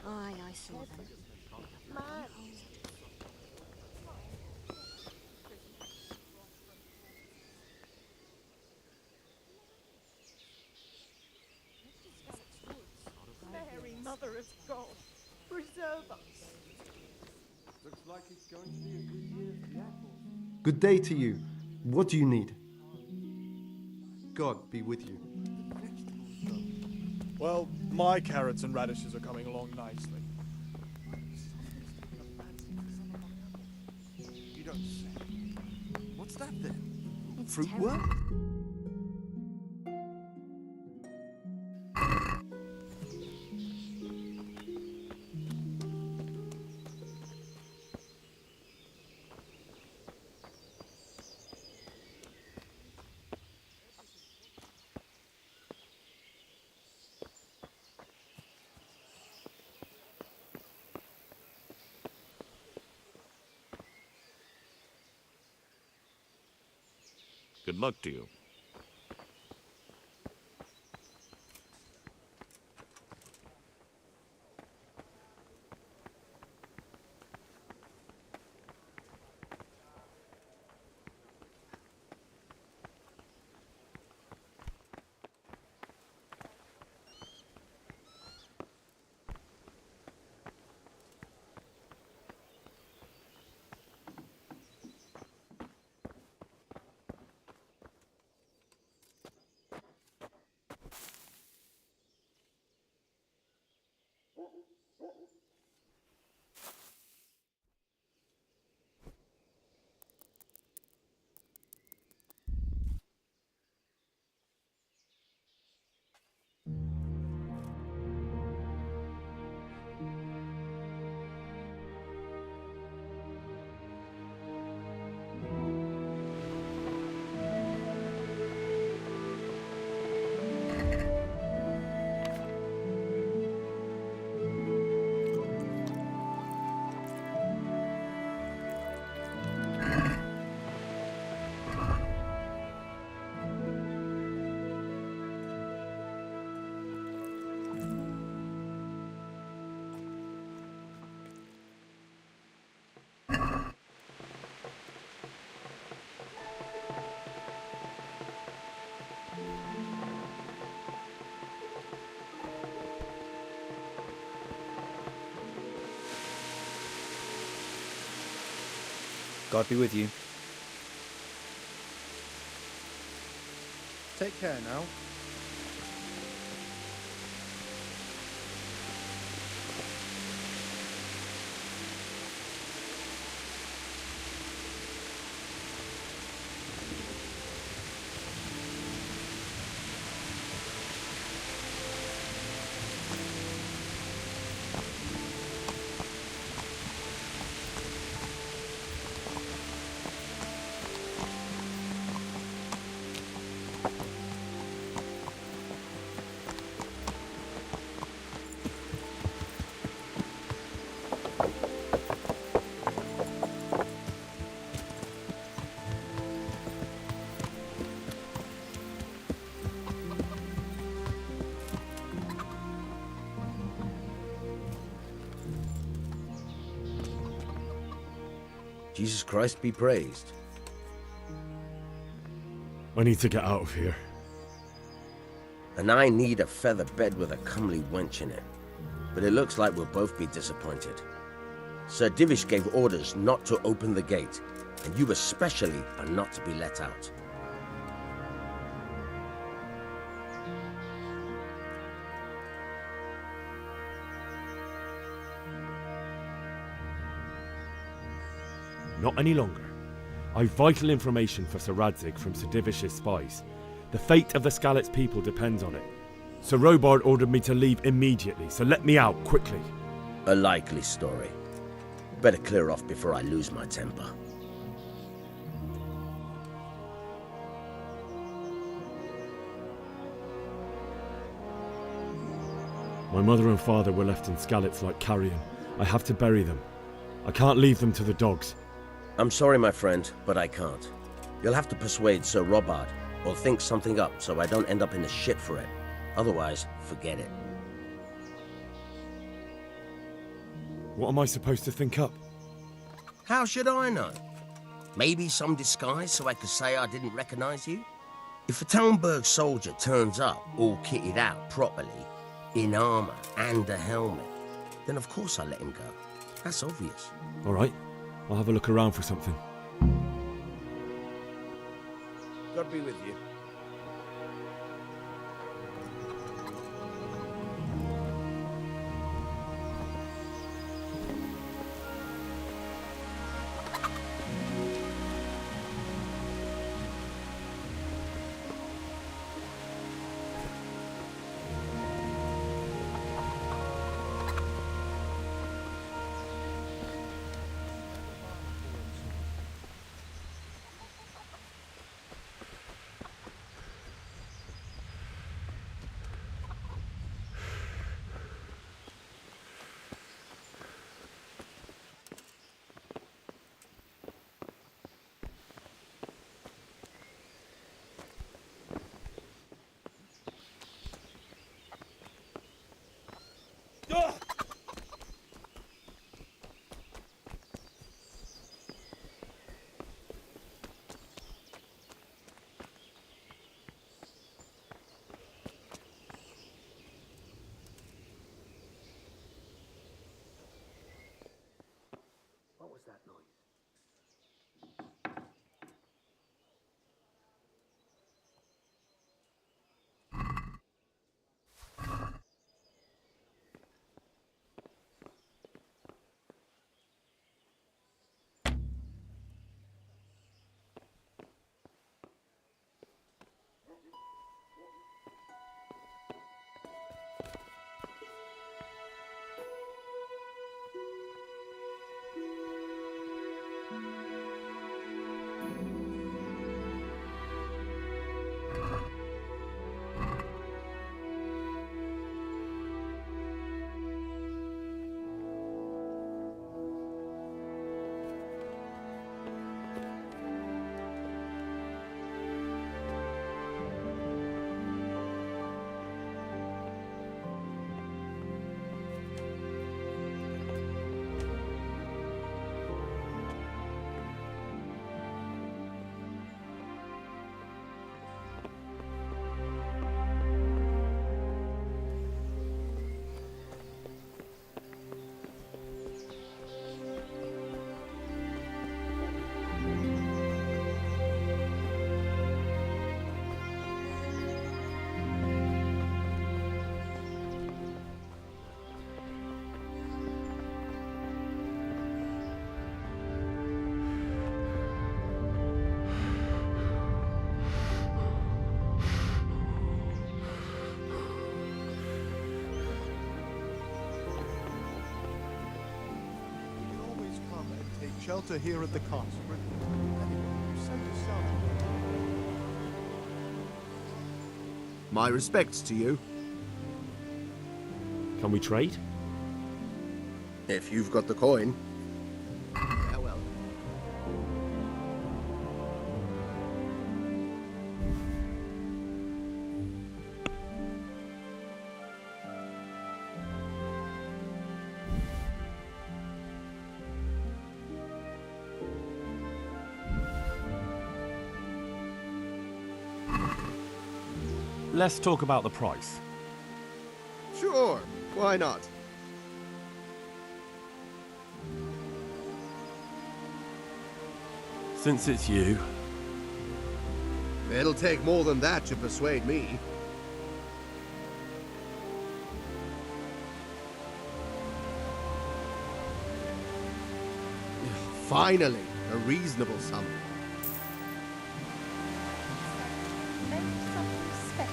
Aye, I saw them. Mary, Mother of God, preserve us. Looks like it's going to be a good year for the apples. Good day to you. What do you need? God be with you. Well, my carrots and radishes are coming along nicely. You don't say. What's that then? Fruit work? Good luck to you. God be with you. Take care now. Jesus Christ be praised. I need to get out of here. And I need a feather bed with a comely wench in it. But it looks like we'll both be disappointed. Sir Divish gave orders not to open the gate, and you especially are not to be let out. Not any longer. I've vital information for Sir Radzig from Sir Divish's spies. The fate of the Skalitz people depends on it. Sir Robard ordered me to leave immediately, so let me out quickly. A likely story. Better clear off before I lose my temper. My mother and father were left in Skalitz like carrion. I have to bury them. I can't leave them to the dogs. I'm sorry, my friend, but I can't. You'll have to persuade Sir Robard, or think something up so I don't end up in the shit for it. Otherwise, forget it. What am I supposed to think up? How should I know? Maybe some disguise so I could say I didn't recognize you? If a Talmberg soldier turns up all kitted out properly, in armor and a helmet, then of course I'll let him go. That's obvious. All right, I'll have a look around for something. God be with you. What was that noise? Shelter here at the castle. My respects to you. Can we trade? If you've got the coin. Farewell. Let's talk about the price. Sure, why not? Since it's you, It'll take more than that to persuade me. Finally, a reasonable sum. Make some respect.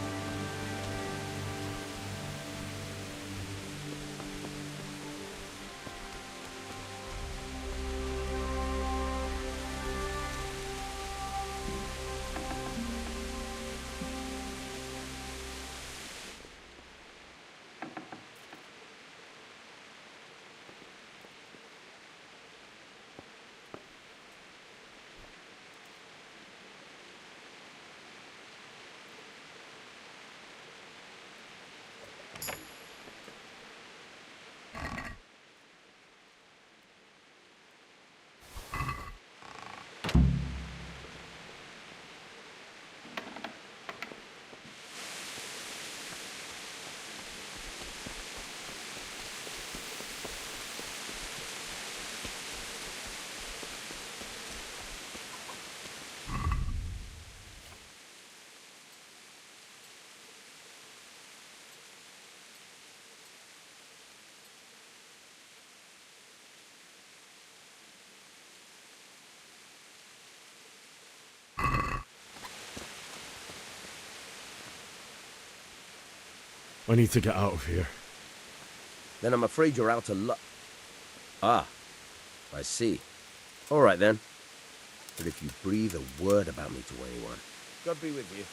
I need to get out of here. Then I'm afraid you're out of luck. Ah, I see. All right then. But if you breathe a word about me to anyone, God be with you.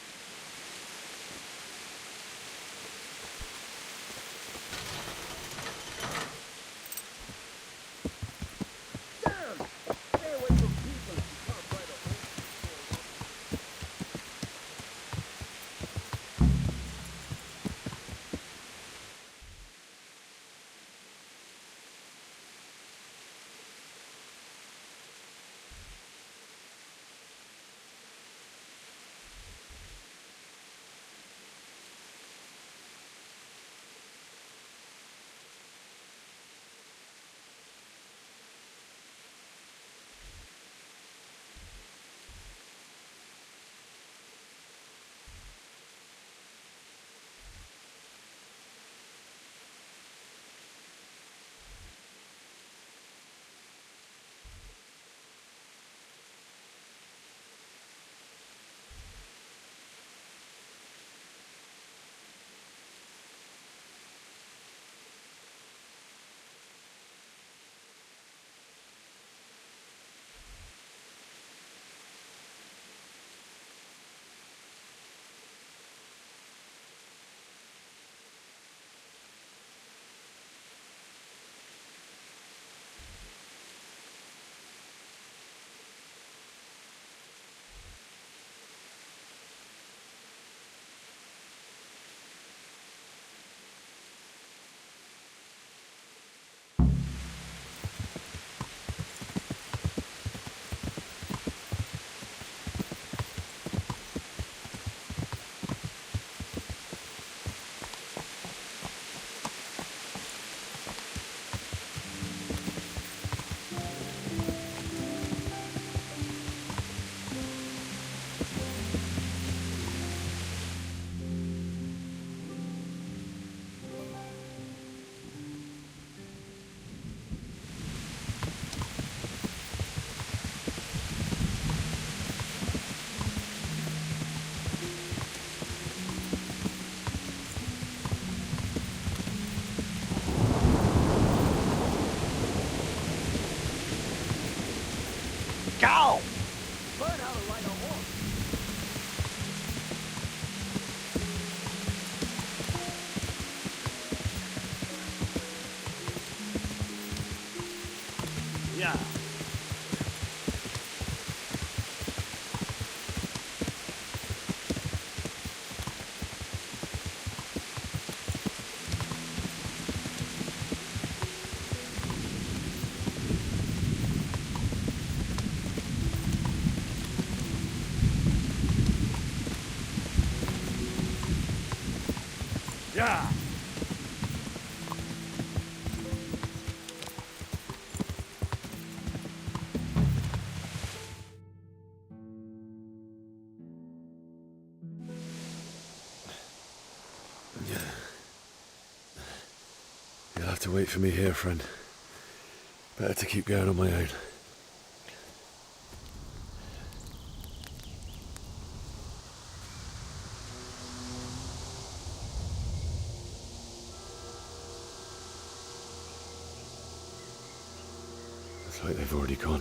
Go! Learn how to ride a horse. Yeah. Yeah. You'll have to wait for me here, friend. Better to keep going on my own. Looks like they've already gone.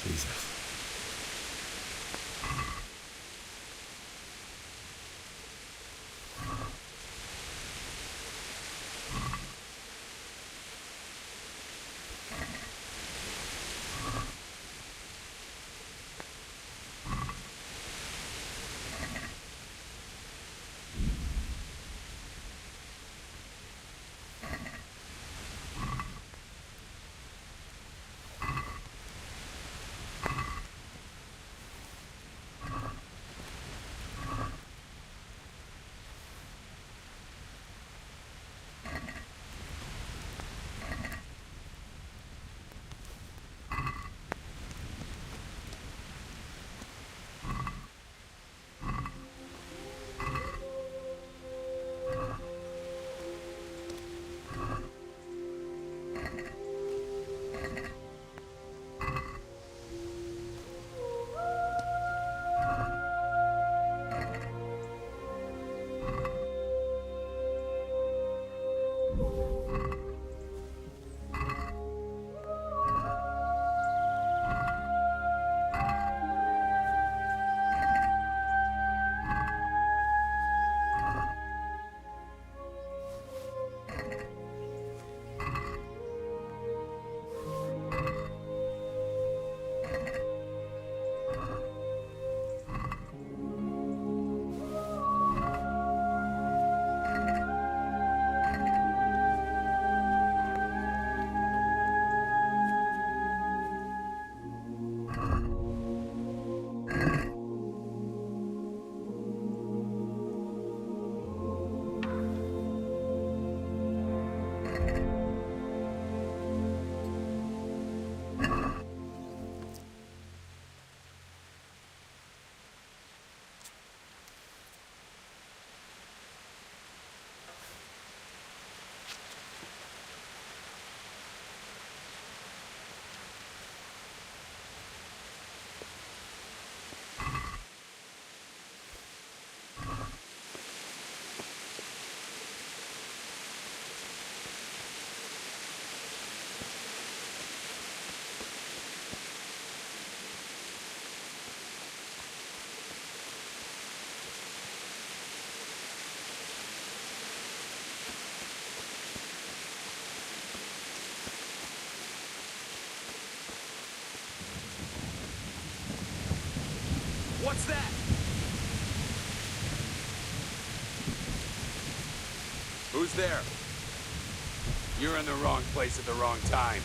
Jesus. What's that? Who's there? You're in the wrong place at the wrong time.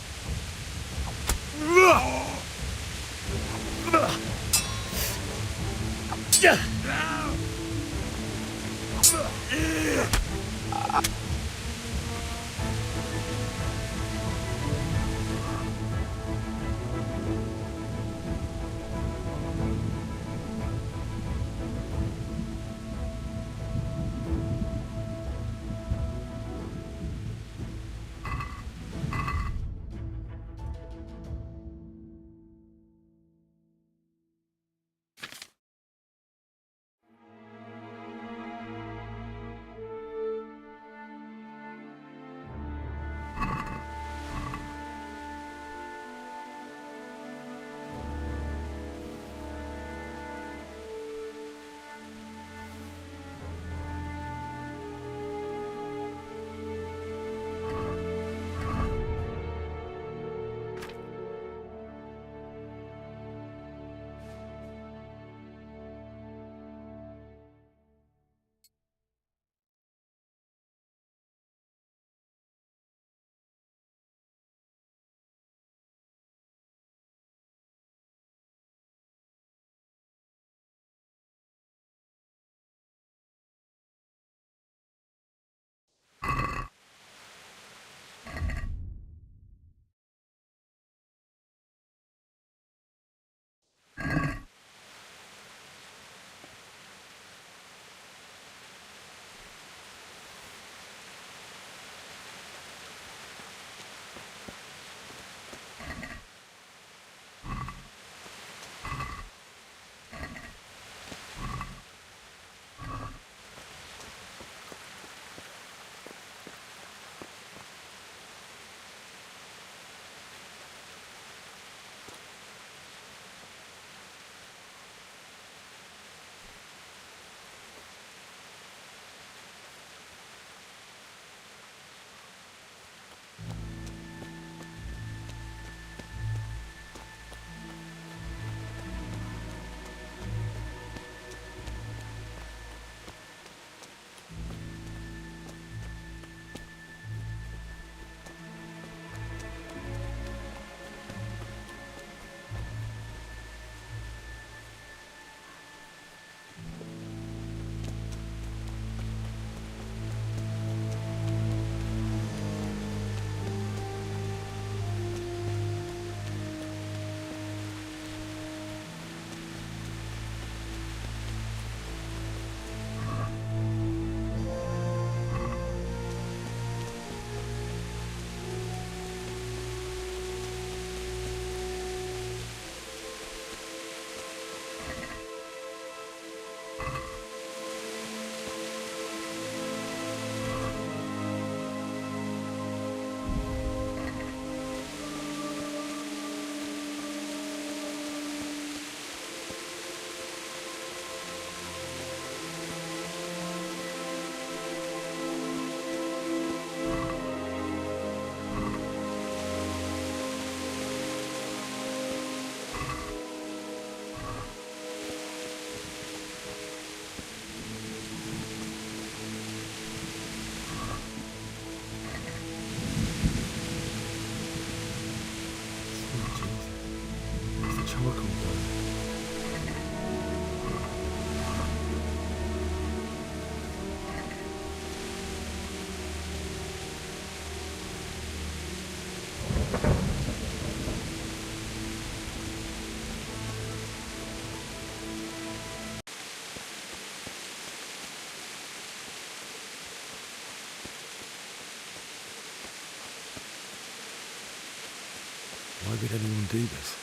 Why would anyone do this?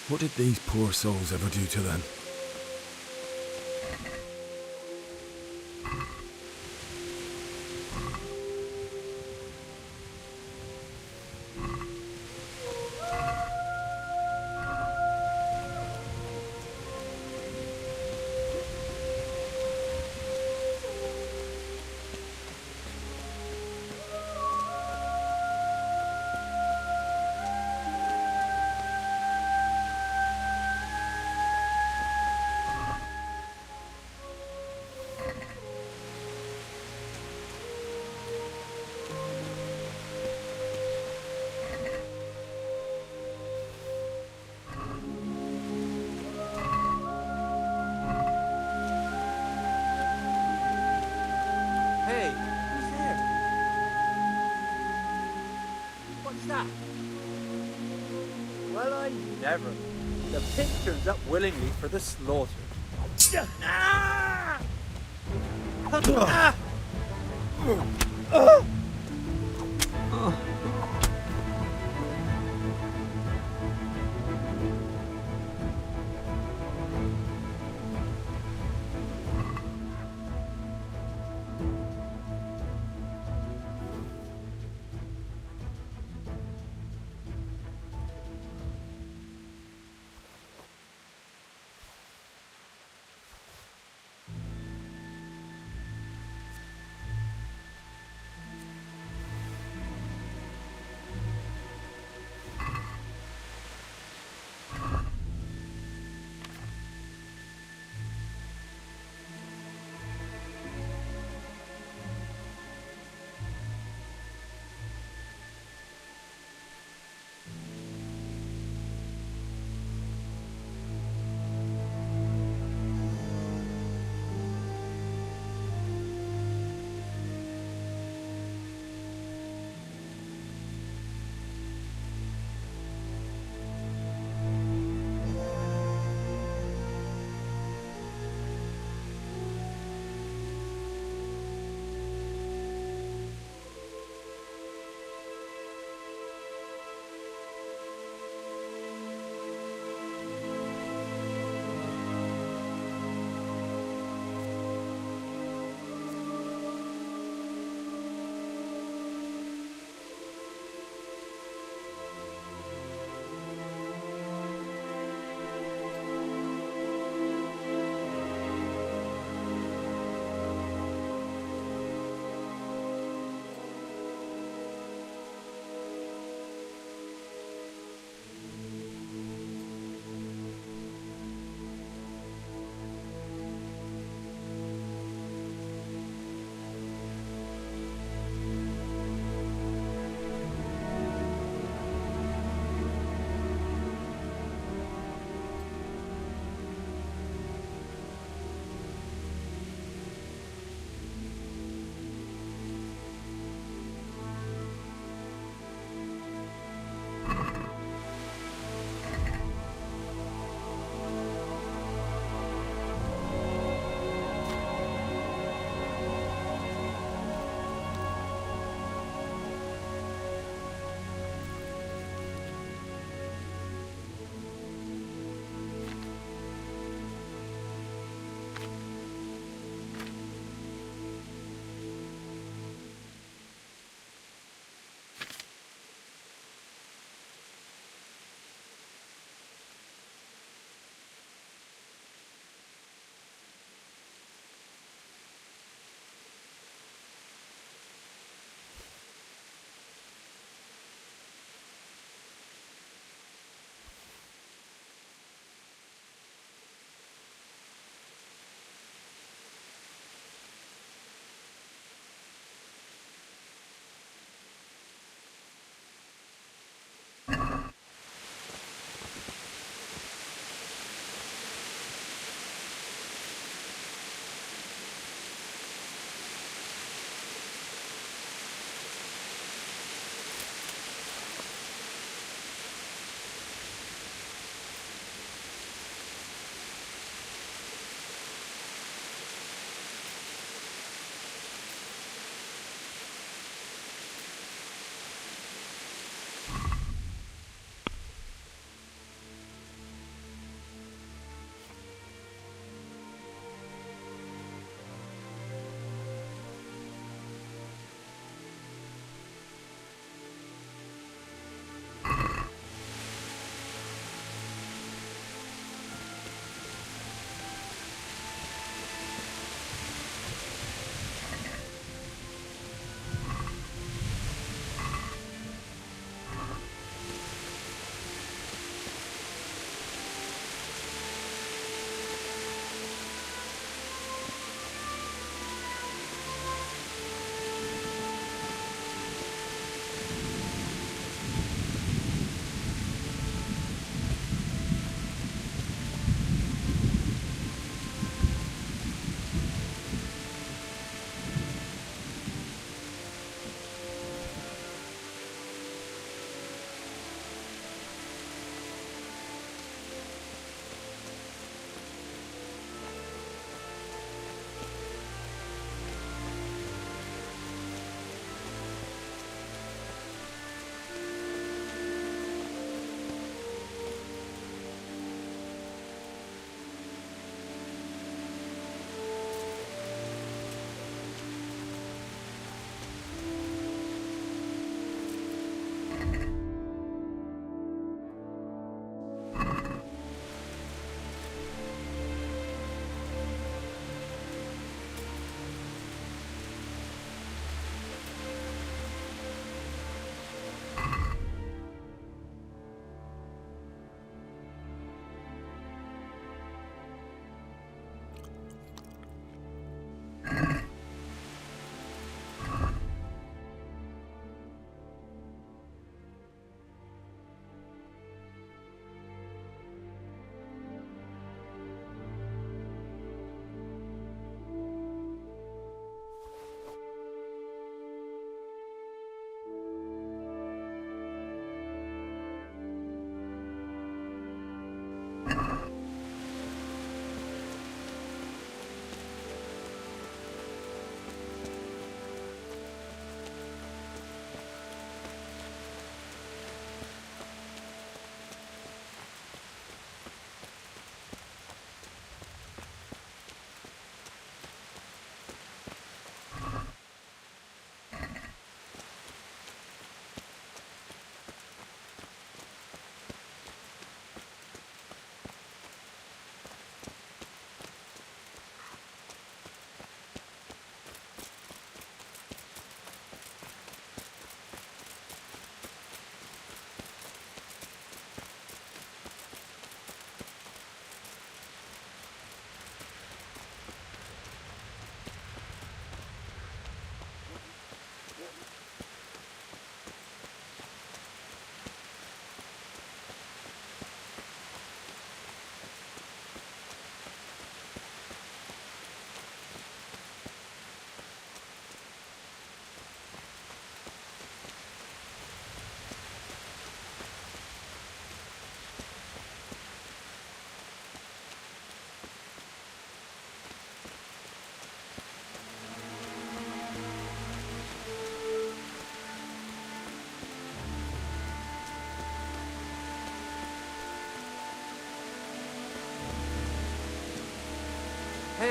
What did these poor souls ever do to them? Hey, who's there? What's that? Well, I never. The pig turns up willingly for the slaughter. Ah! Ah!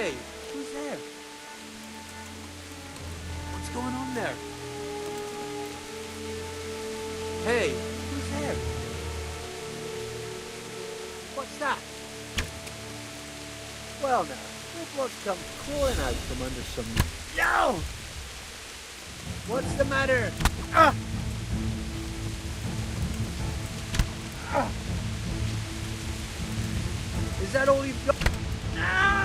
Hey, who's there? What's going on there? Hey, who's there? What's that? Well now, look what's come crawling out from under some... No! What's the matter? Ah! Ah! Is that all you've got? Ah!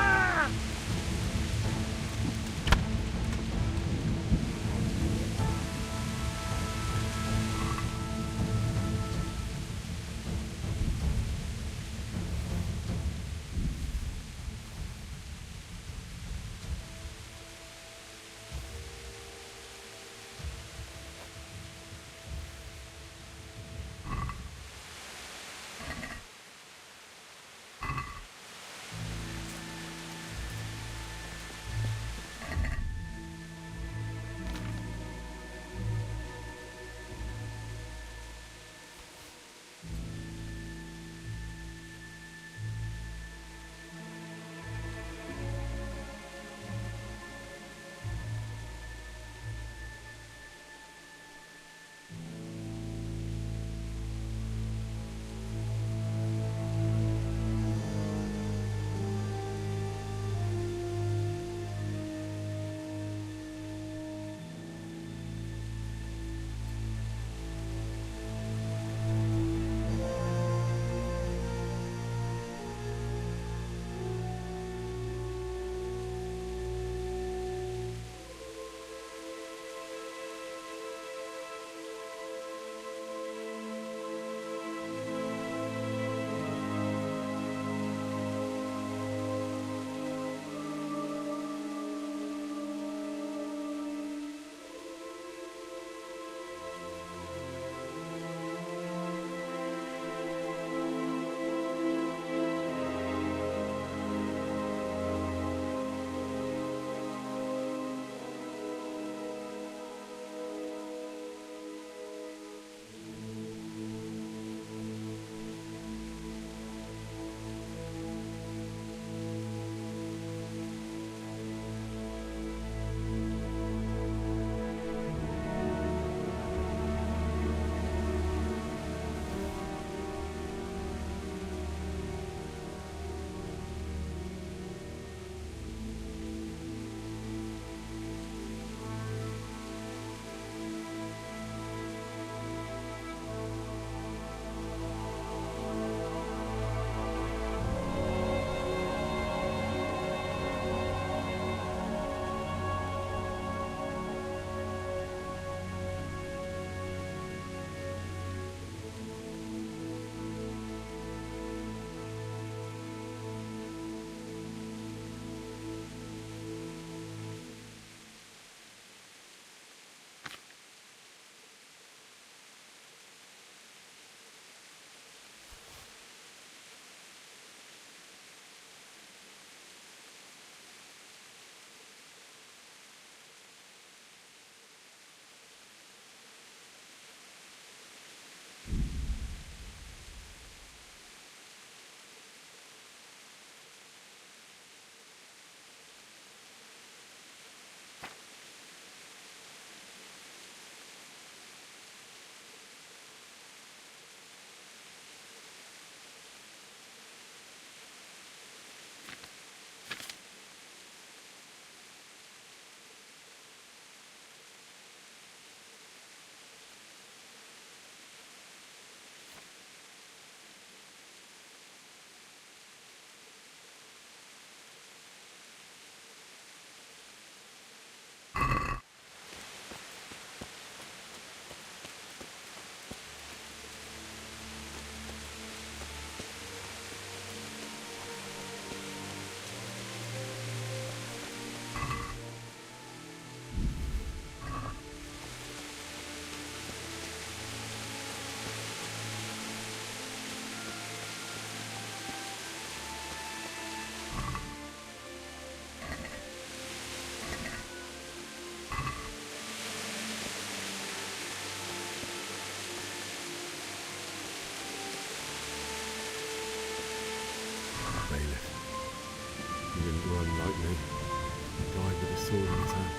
sword in his hand.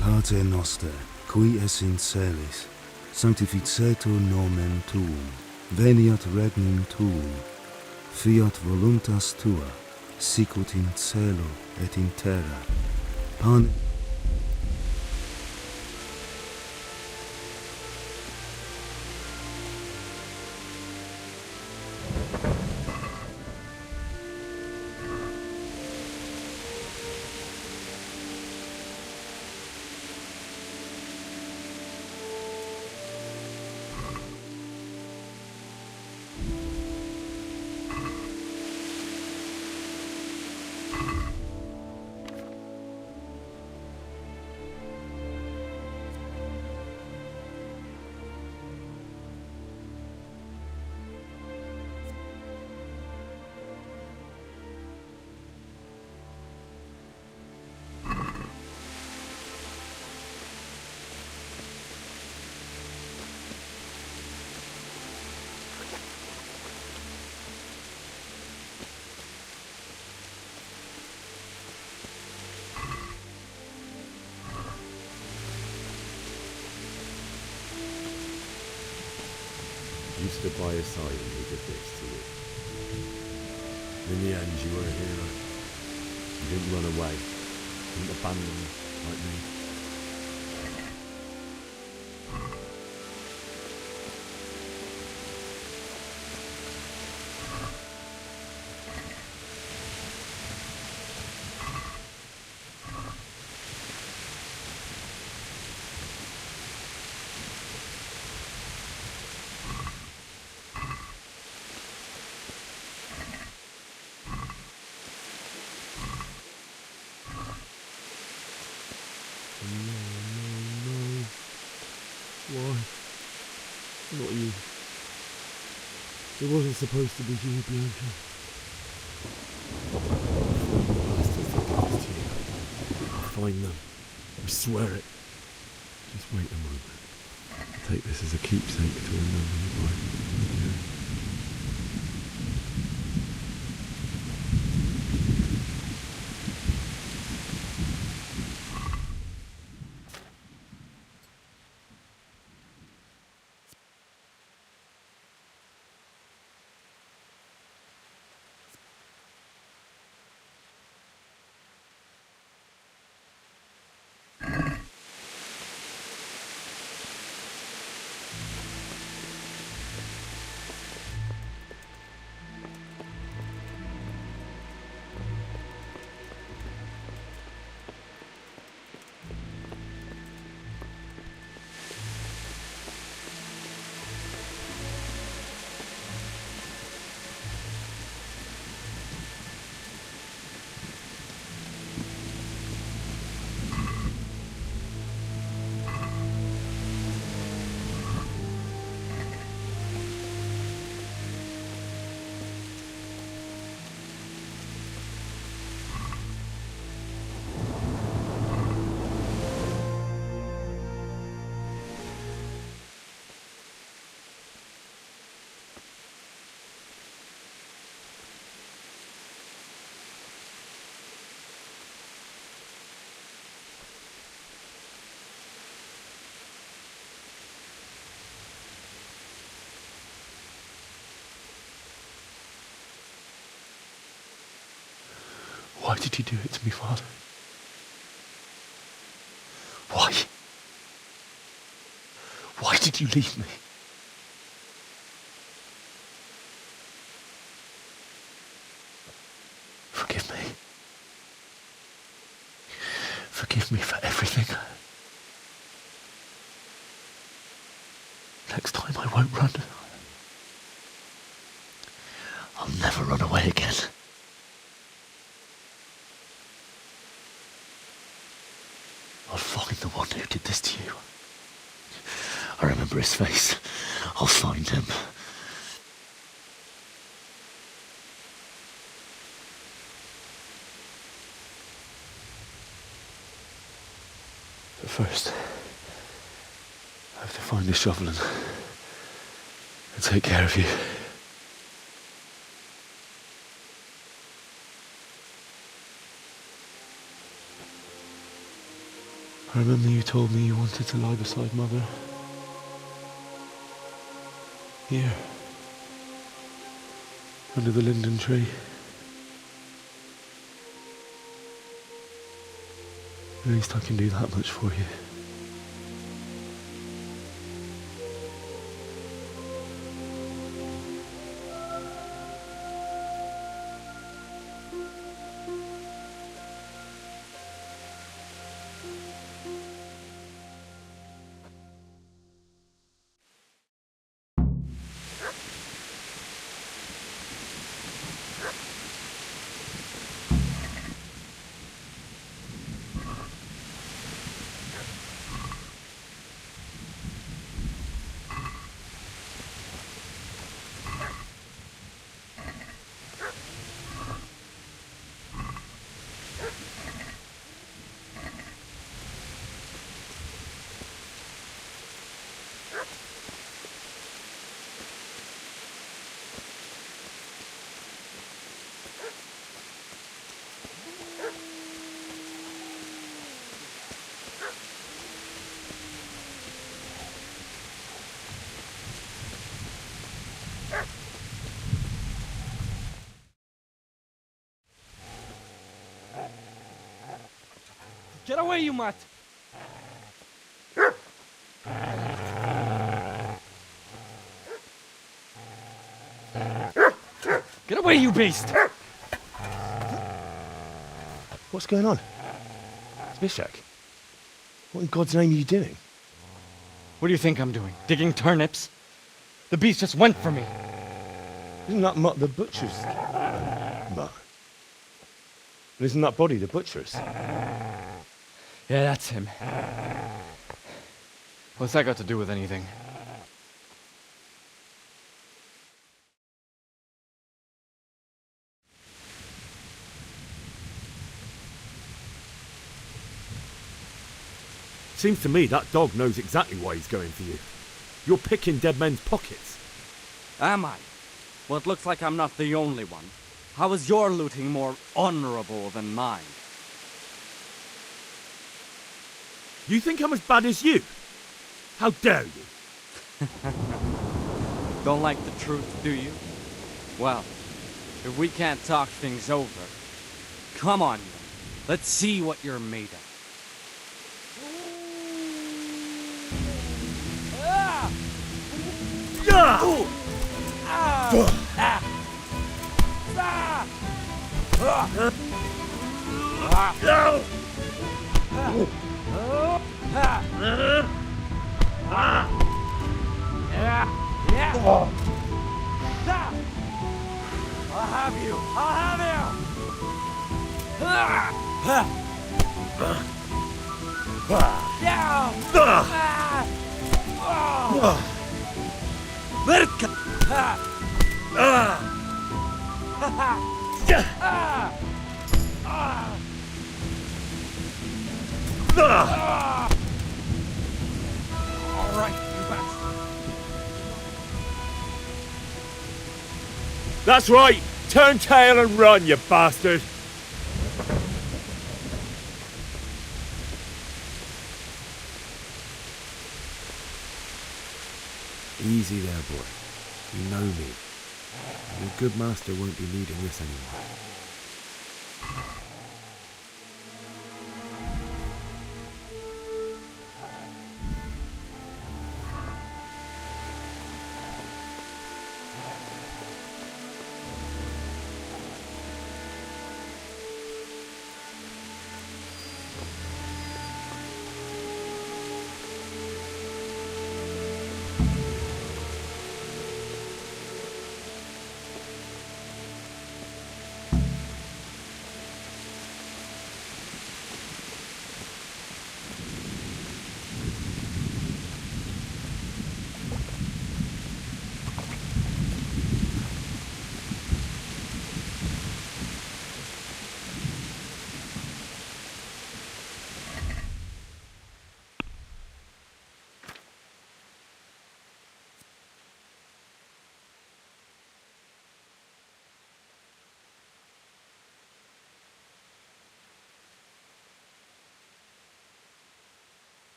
Pater noster, qui es in celis, sanctificetur nomen tuum, veniat regnum tuum, fiat voluntas tua, sicut in cielo et in terra. Pane You stood by his side when he did this to you. In the end, you were a hero. You didn't run away. You didn't abandon him like me. No. Why? Not you. It wasn't supposed to be you, Bianca. I'll find them. I swear it. Just wait a moment. I'll take this as a keepsake to remember you by. Okay? Why did you do it to me, Father? Why? Why did you leave me? Forgive me. Forgive me for everything. Next time I won't run. I'll never run away again. I'll find the one who did this to you. I remember his face. I'll find him. But first, I have to find the shovel and I'll take care of you. I remember you told me you wanted to lie beside Mother. Here. Under the linden tree. At least I can do that much for you. Get away, you mutt! Get away, you beast! What's going on? Bishak, what in God's name are you doing? What do you think I'm doing? Digging turnips? The beast just went for me. Isn't that Mutt the butcher's? Mutt. And isn't that body the butcher's? Yeah, that's him. What's that got to do with anything? Seems to me that dog knows exactly why he's going for you. You're picking dead men's pockets. Am I? Well, it looks like I'm not the only one. How is your looting more honorable than mine? You think I'm as bad as you? How dare you? Don't like the truth, do you? Well, if we can't talk things over, come on, let's see what you're made of. I'll have you! I'll have All right, you bastard. That's right! Turn tail and run, you bastard! Easy there, boy. You know me. Your good master won't be leading this anymore.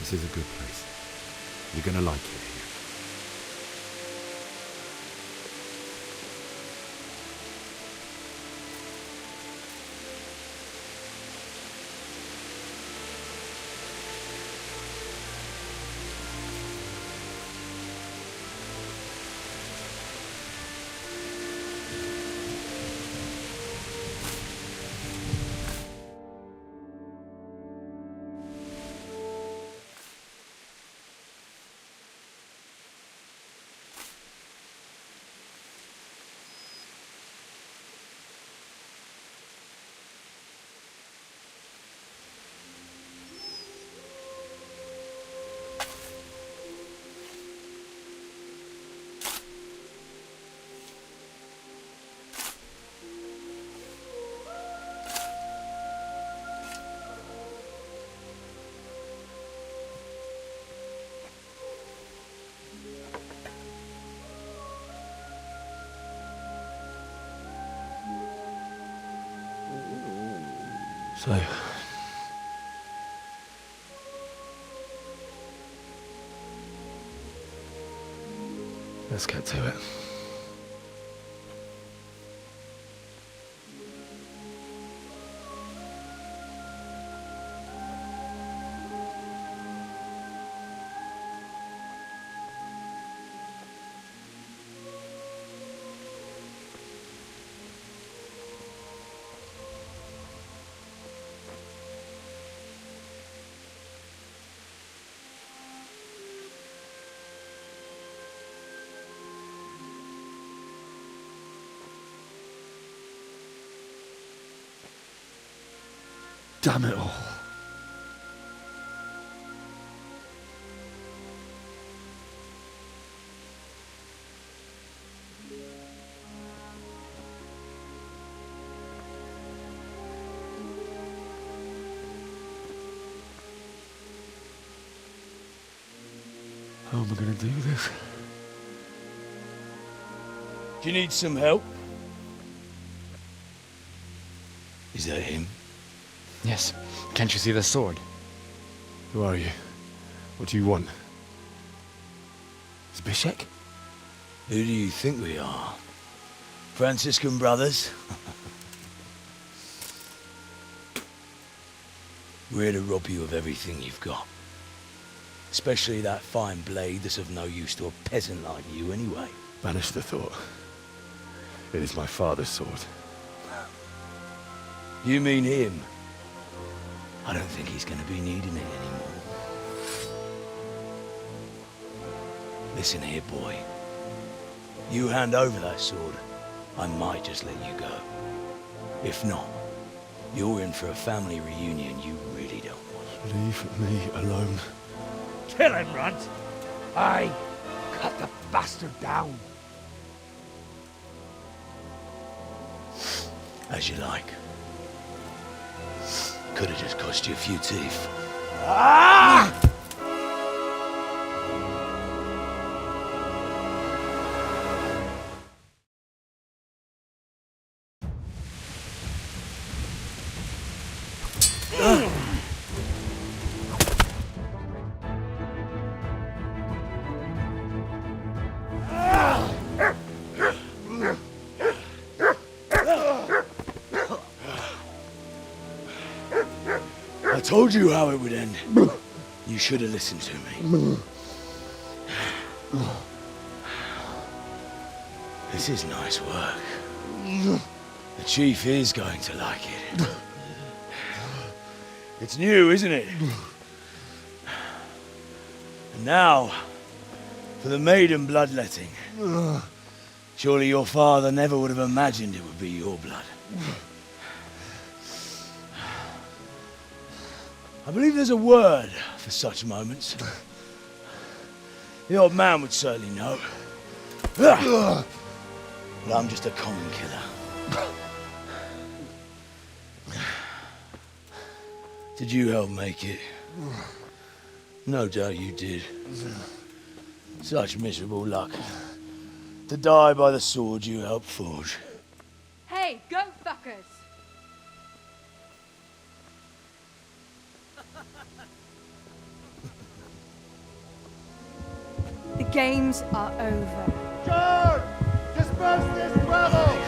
This is a good place. You're gonna like it here. So, let's get to it. Damn it all. How am I going to do this? Do you need some help? Is that him? Yes. Can't you see the sword? Who are you? What do you want? Zbyszek? Who do you think we are? Franciscan brothers? We're here to rob you of everything you've got. Especially that fine blade that's of no use to a peasant like you anyway. Banish the thought. It is my father's sword. You mean him? I don't think he's going to be needing it anymore. Listen here, boy. You hand over that sword, I might just let you go. If not, you're in for a family reunion you really don't want. Leave me alone. Kill him, Runt! Aye, cut the bastard down. As you like. Could have just cost you a few teeth. Ah! I told you how it would end. You should have listened to me. This is nice work. The chief is going to like it. It's new, isn't it? And now, for the maiden bloodletting. Surely your father never would have imagined it would be your blood. I believe there's a word for such moments. The old man would certainly know. But I'm just a common killer. Did you help make it? No doubt you did. Such miserable luck. To die by the sword you helped forge. Hey, go fuckers! games are over. John! Disperse this rabble!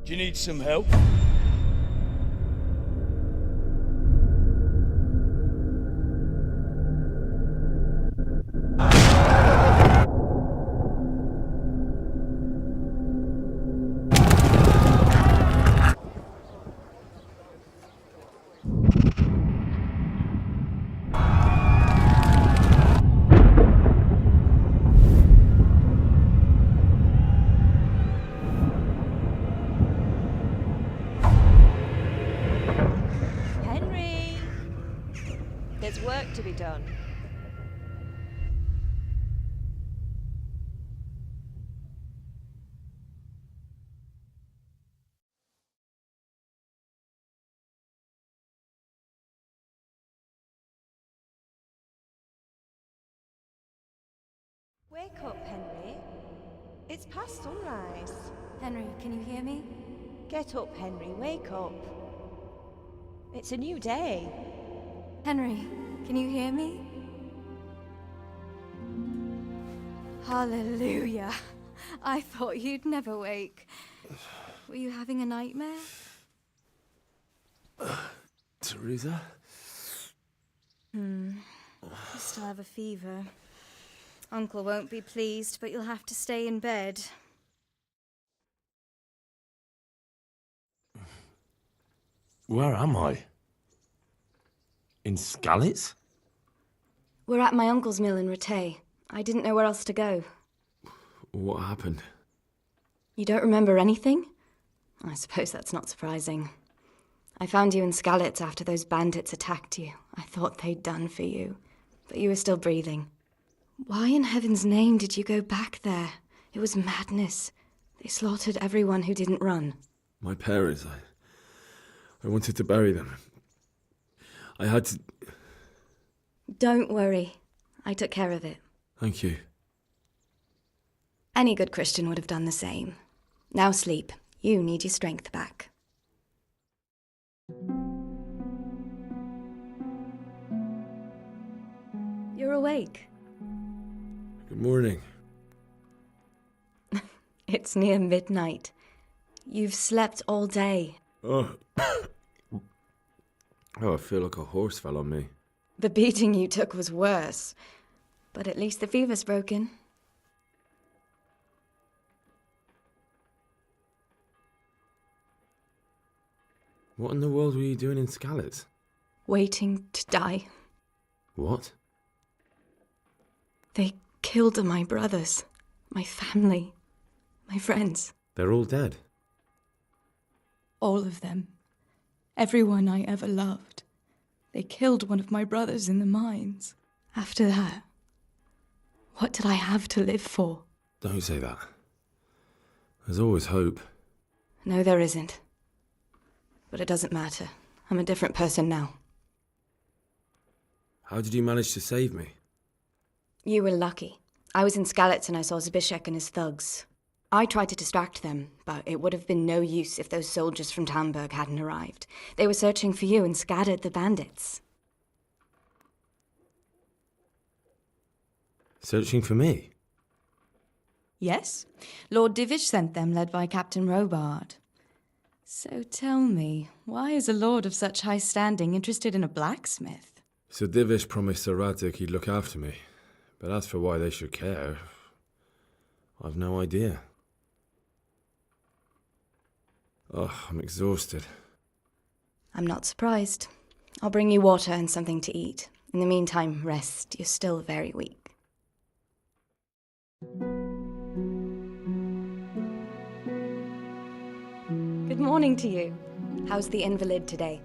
Do you need some help? Henry! There's work to be done. Wake up, Henry. It's past sunrise. Henry, can you hear me? Get up, Henry. Wake up. It's a new day. Henry, can you hear me? Hallelujah. I thought you'd never wake. Were you having a nightmare? Teresa? You still have a fever. Uncle won't be pleased, but you'll have to stay in bed. Where am I? In Skalitz? We're at my uncle's mill in Rattay. I didn't know where else to go. What happened? You don't remember anything? I suppose that's not surprising. I found you in Skalitz after those bandits attacked you. I thought they'd done for you, but you were still breathing. Why in heaven's name did you go back there? It was madness. They slaughtered everyone who didn't run. My parents, I wanted to bury them. I had to... Don't worry. I took care of it. Thank you. Any good Christian would have done the same. Now sleep. You need your strength back. You're awake. Good morning. It's near midnight. You've slept all day. Oh. Oh, I feel like a horse fell on me. The beating you took was worse. But at least the fever's broken. What in the world were you doing in Skalitz? Waiting to die. What? They killed my brothers, my family, my friends. They're all dead. All of them. Everyone I ever loved. They killed one of my brothers in the mines. After that, what did I have to live for? Don't say that. There's always hope. No, there isn't. But it doesn't matter. I'm a different person now. How did you manage to save me? You were lucky. I was in Skalitz and I saw Zbyszek and his thugs. I tried to distract them, but it would have been no use if those soldiers from Tamburg hadn't arrived. They were searching for you and scattered the bandits. Searching for me? Yes. Lord Divish sent them, led by Captain Robard. So tell me, why is a lord of such high standing interested in a blacksmith? Sir Divish promised Sir Radzik he'd look after me. But as for why they should care, I've no idea. Oh, I'm exhausted. I'm not surprised. I'll bring you water and something to eat. In the meantime, rest. You're still very weak. Good morning to you. How's the invalid today?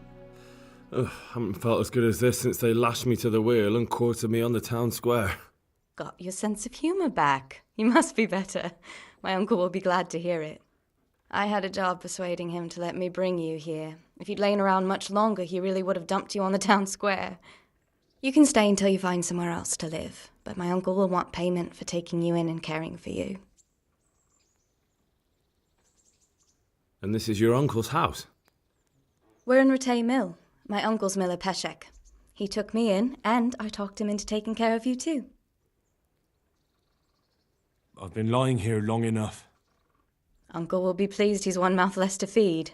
Ugh, haven't felt as good as this since they lashed me to the wheel and quartered me on the town square. Got your sense of humour back. You must be better. My uncle will be glad to hear it. I had a job persuading him to let me bring you here. If you'd lain around much longer, he really would have dumped you on the town square. You can stay until you find somewhere else to live, but my uncle will want payment for taking you in and caring for you. And this is your uncle's house? We're in Rattay Mill. My uncle's miller Peshek. He took me in, and I talked him into taking care of you too. I've been lying here long enough. Uncle will be pleased he's one mouth less to feed.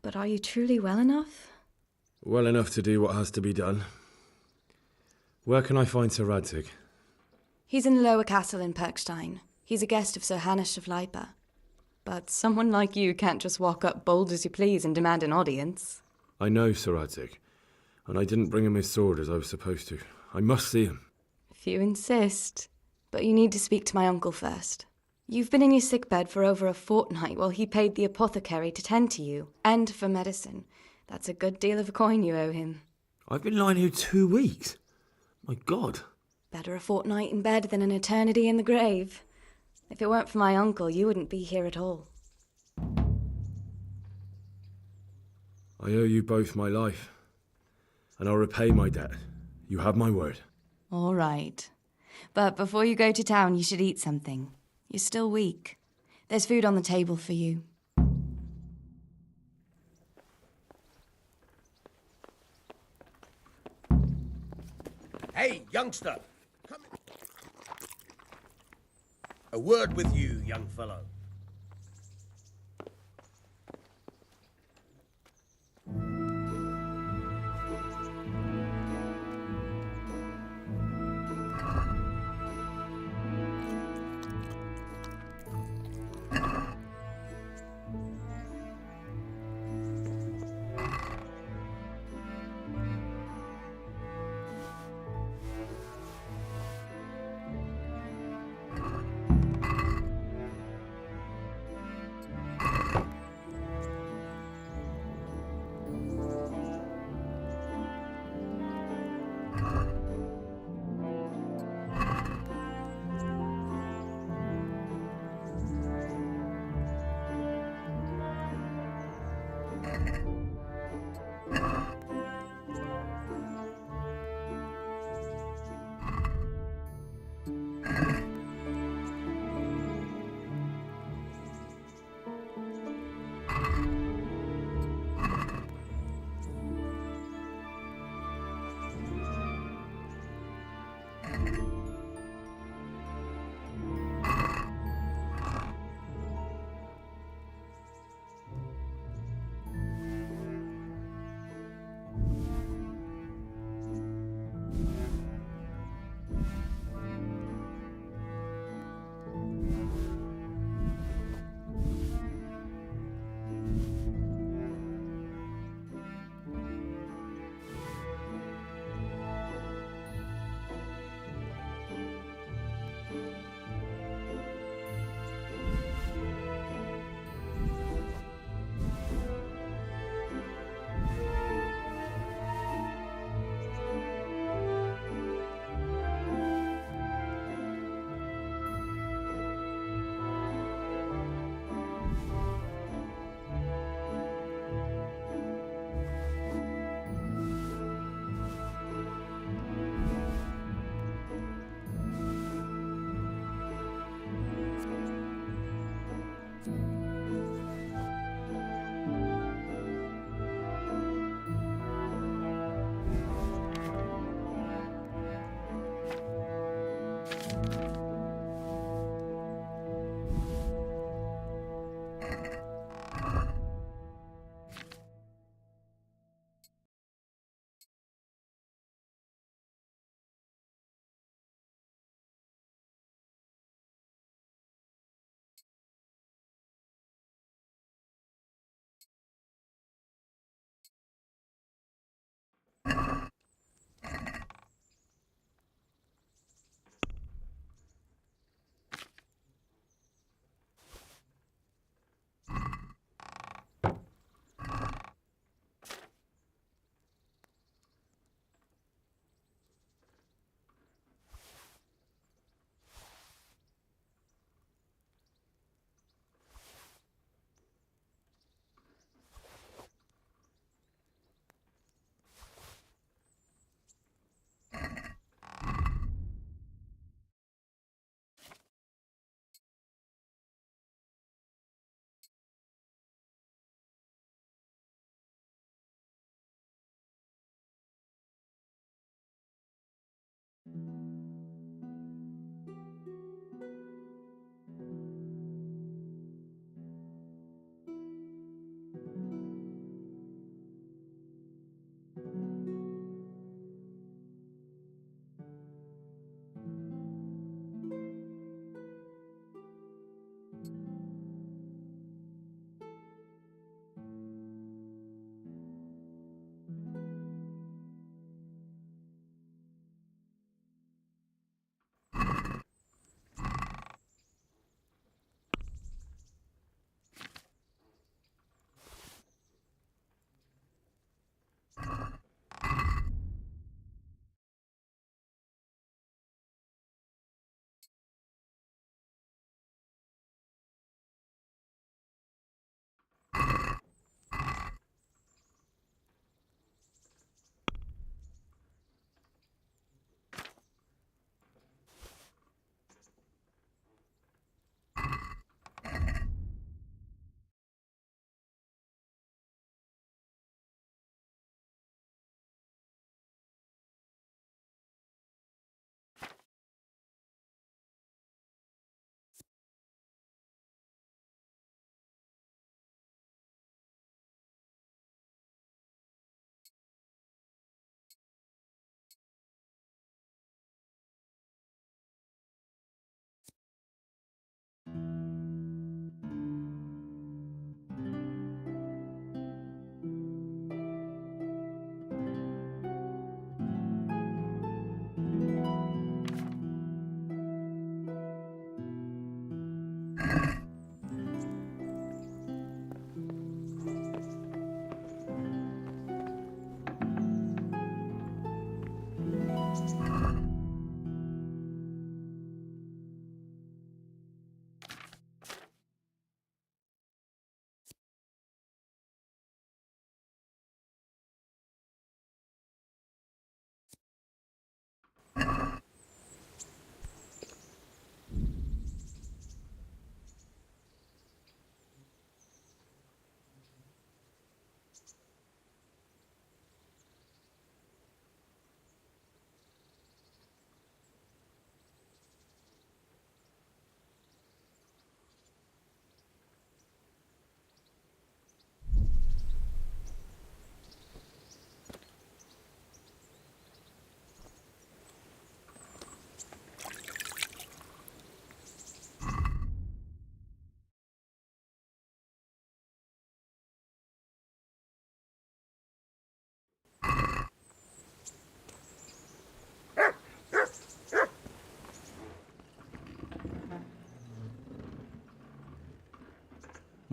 But are you truly well enough? Well enough to do what has to be done. Where can I find Sir Radzik? He's in the lower castle in Perkstein. He's a guest of Sir Hanush of Leipa. But someone like you can't just walk up bold as you please and demand an audience. I know Sir Radzik, and I didn't bring him his sword as I was supposed to. I must see him. If you insist. But you need to speak to my uncle first. You've been in your sickbed for over a fortnight while he paid the apothecary to tend to you, and for medicine. That's a good deal of a coin you owe him. I've been lying here 2 weeks. My God. Better a fortnight in bed than an eternity in the grave. If it weren't for my uncle, you wouldn't be here at all. I owe you both my life, and I'll repay my debt. You have my word. All right. But before you go to town, you should eat something. You're still weak. There's food on the table for you. Hey, youngster! Come in. A word with you, young fellow.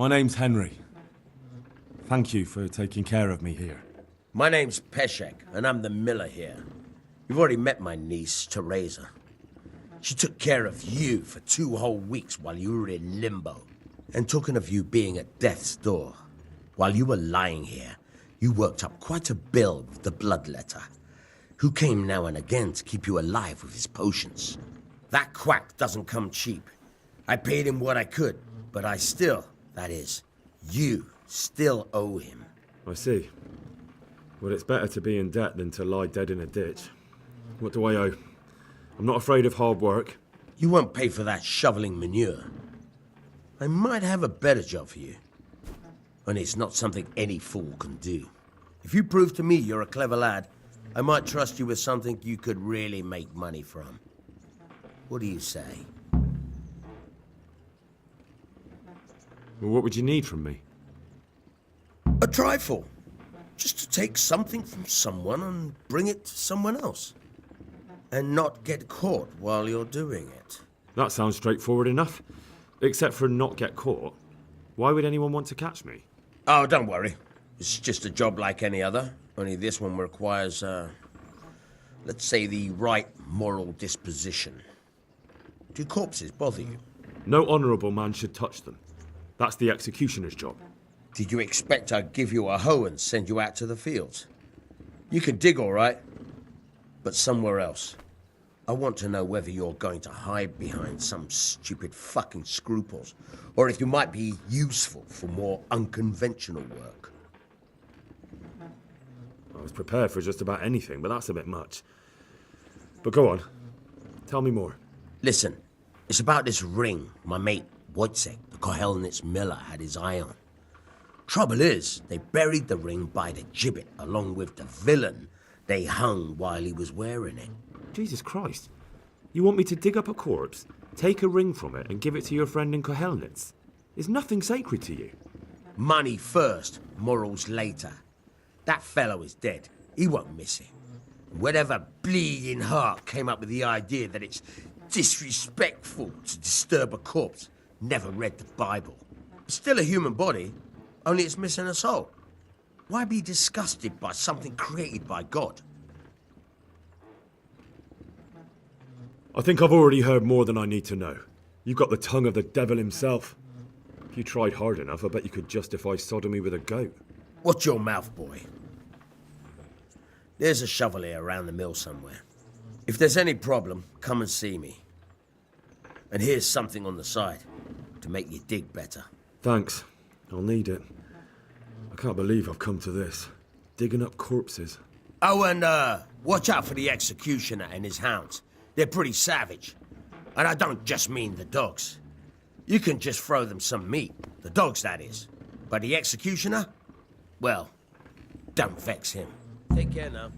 My name's Henry. Thank you for taking care of me here. My name's Peshek, and I'm the miller here. You've already met my niece, Teresa. She took care of you for 2 whole weeks while you were in limbo. And talking of you being at death's door, while you were lying here, you worked up quite a bill with the bloodletter, who came now and again to keep you alive with his potions. That quack doesn't come cheap. I paid him what I could, but I still, that is, you still owe him. I see. Well, it's better to be in debt than to lie dead in a ditch. What do I owe? I'm not afraid of hard work. You won't pay for that shoveling manure. I might have a better job for you. And it's not something any fool can do. If you prove to me you're a clever lad, I might trust you with something you could really make money from. What do you say? Well, what would you need from me? A trifle. Just to take something from someone and bring it to someone else. And not get caught while you're doing it. That sounds straightforward enough. Except for not get caught. Why would anyone want to catch me? Oh, don't worry. It's just a job like any other. Only this one requires, let's say, the right moral disposition. Do corpses bother you? No honourable man should touch them. That's the executioner's job. Did you expect I'd give you a hoe and send you out to the fields? You can dig all right, but somewhere else. I want to know whether you're going to hide behind some stupid fucking scruples, or if you might be useful for more unconventional work. I was prepared for just about anything, but that's a bit much. But go on. Tell me more. Listen, it's about this ring my mate Wojciech, the Kohelnitz miller, had his eye on. Trouble is, they buried the ring by the gibbet along with the villain they hung while he was wearing it. Jesus Christ. You want me to dig up a corpse, take a ring from it, and give it to your friend in Kohelnitz? Is nothing sacred to you? Money first, morals later. That fellow is dead. He won't miss it. Whatever bleeding heart came up with the idea that it's disrespectful to disturb a corpse never read the Bible. It's still a human body, only it's missing a soul. Why be disgusted by something created by God? I think I've already heard more than I need to know. You've got the tongue of the devil himself. If you tried hard enough, I bet you could justify sodomy with a goat. Watch your mouth, boy. There's a shovel here around the mill somewhere. If there's any problem, come and see me. And here's something on the side to make you dig better. Thanks. I'll need it. I can't believe I've come to this. Digging up corpses. Oh, and watch out for the executioner and his hounds. They're pretty savage. And I don't just mean the dogs. You can just throw them some meat. The dogs, that is. But the executioner? Well, don't vex him. Take care now.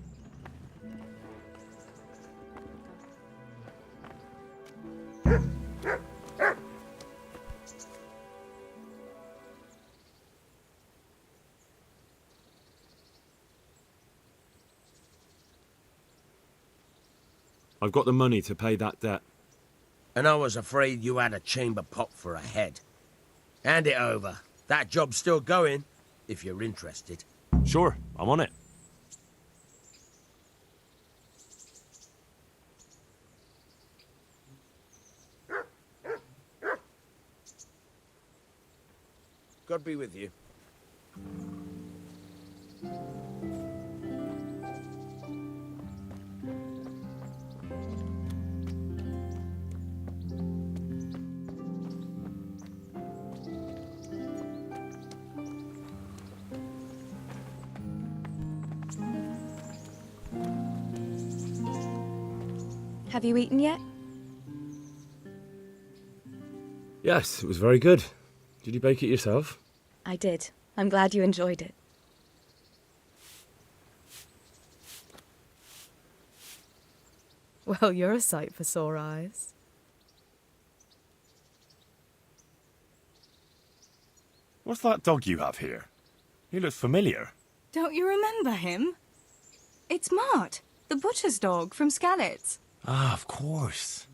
I've got the money to pay that debt. And I was afraid you had a chamber pot for a head. Hand it over. That job's still going, if you're interested. Sure, I'm on it. God be with you. Have you eaten yet? Yes, it was very good. Did you bake it yourself? I did. I'm glad you enjoyed it. Well, you're a sight for sore eyes. What's that dog you have here? He looks familiar. Don't you remember him? It's Mart, the butcher's dog from Skalitz. Ah, of course.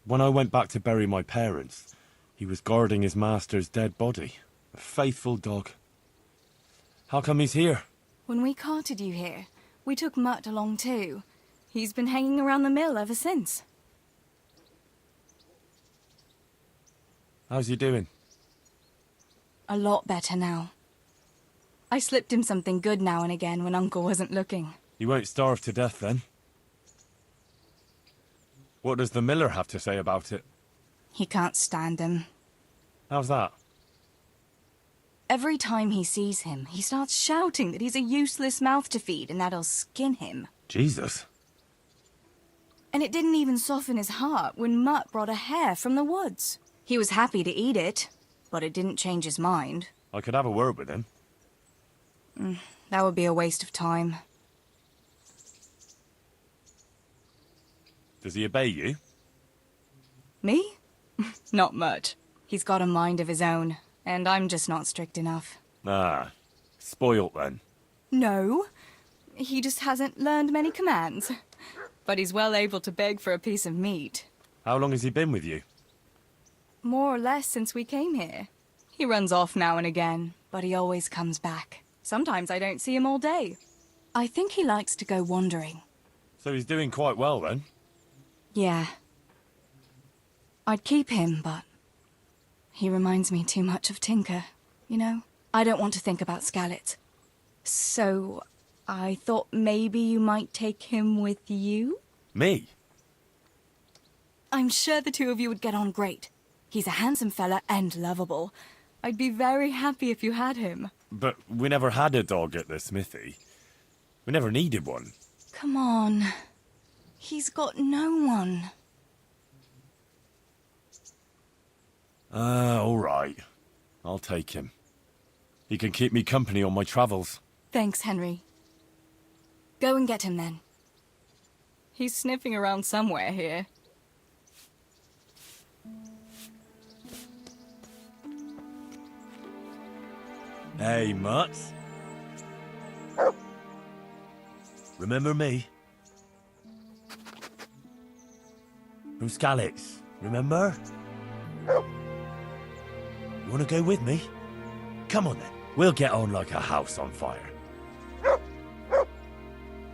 When I went back to bury my parents, He was guarding his master's dead body. A faithful dog. How come he's here? When we carted you here, we took Mutt along too. He's been hanging around the mill ever since. How's he doing? A lot better now. I slipped him something good now and again when Uncle wasn't looking. He won't starve to death then. What does the miller have to say about it? He can't stand him. How's that? Every time he sees him, he starts shouting that he's a useless mouth to feed and that'll skin him. Jesus. And it didn't even soften his heart when Mutt brought a hare from the woods. He was happy to eat it, but it didn't change his mind. I could have a word with him. That would be a waste of time. Does he obey you? Me? Not much. He's got a mind of his own, and I'm just not strict enough. Ah, spoilt then. No, he just hasn't learned many commands. But he's well able to beg for a piece of meat. How long has he been with you? More or less since we came here. He runs off now and again, but he always comes back. Sometimes I don't see him all day. I think he likes to go wandering. So he's doing quite well then? Yeah. I'd keep him, but he reminds me too much of Tinker, you know? I don't want to think about Skalitz. So I thought maybe you might take him with you? Me? I'm sure the two of you would get on great. He's a handsome fella and lovable. I'd be very happy if you had him. But we never had a dog at the smithy. We never needed one. Come on. He's got no one. All right. I'll take him. He can keep me company on my travels. Thanks, Henry. Go and get him then. He's sniffing around somewhere here. Hey, Mutt. Remember me? From Skalitz, remember? You want to go with me? Come on then. We'll get on like a house on fire.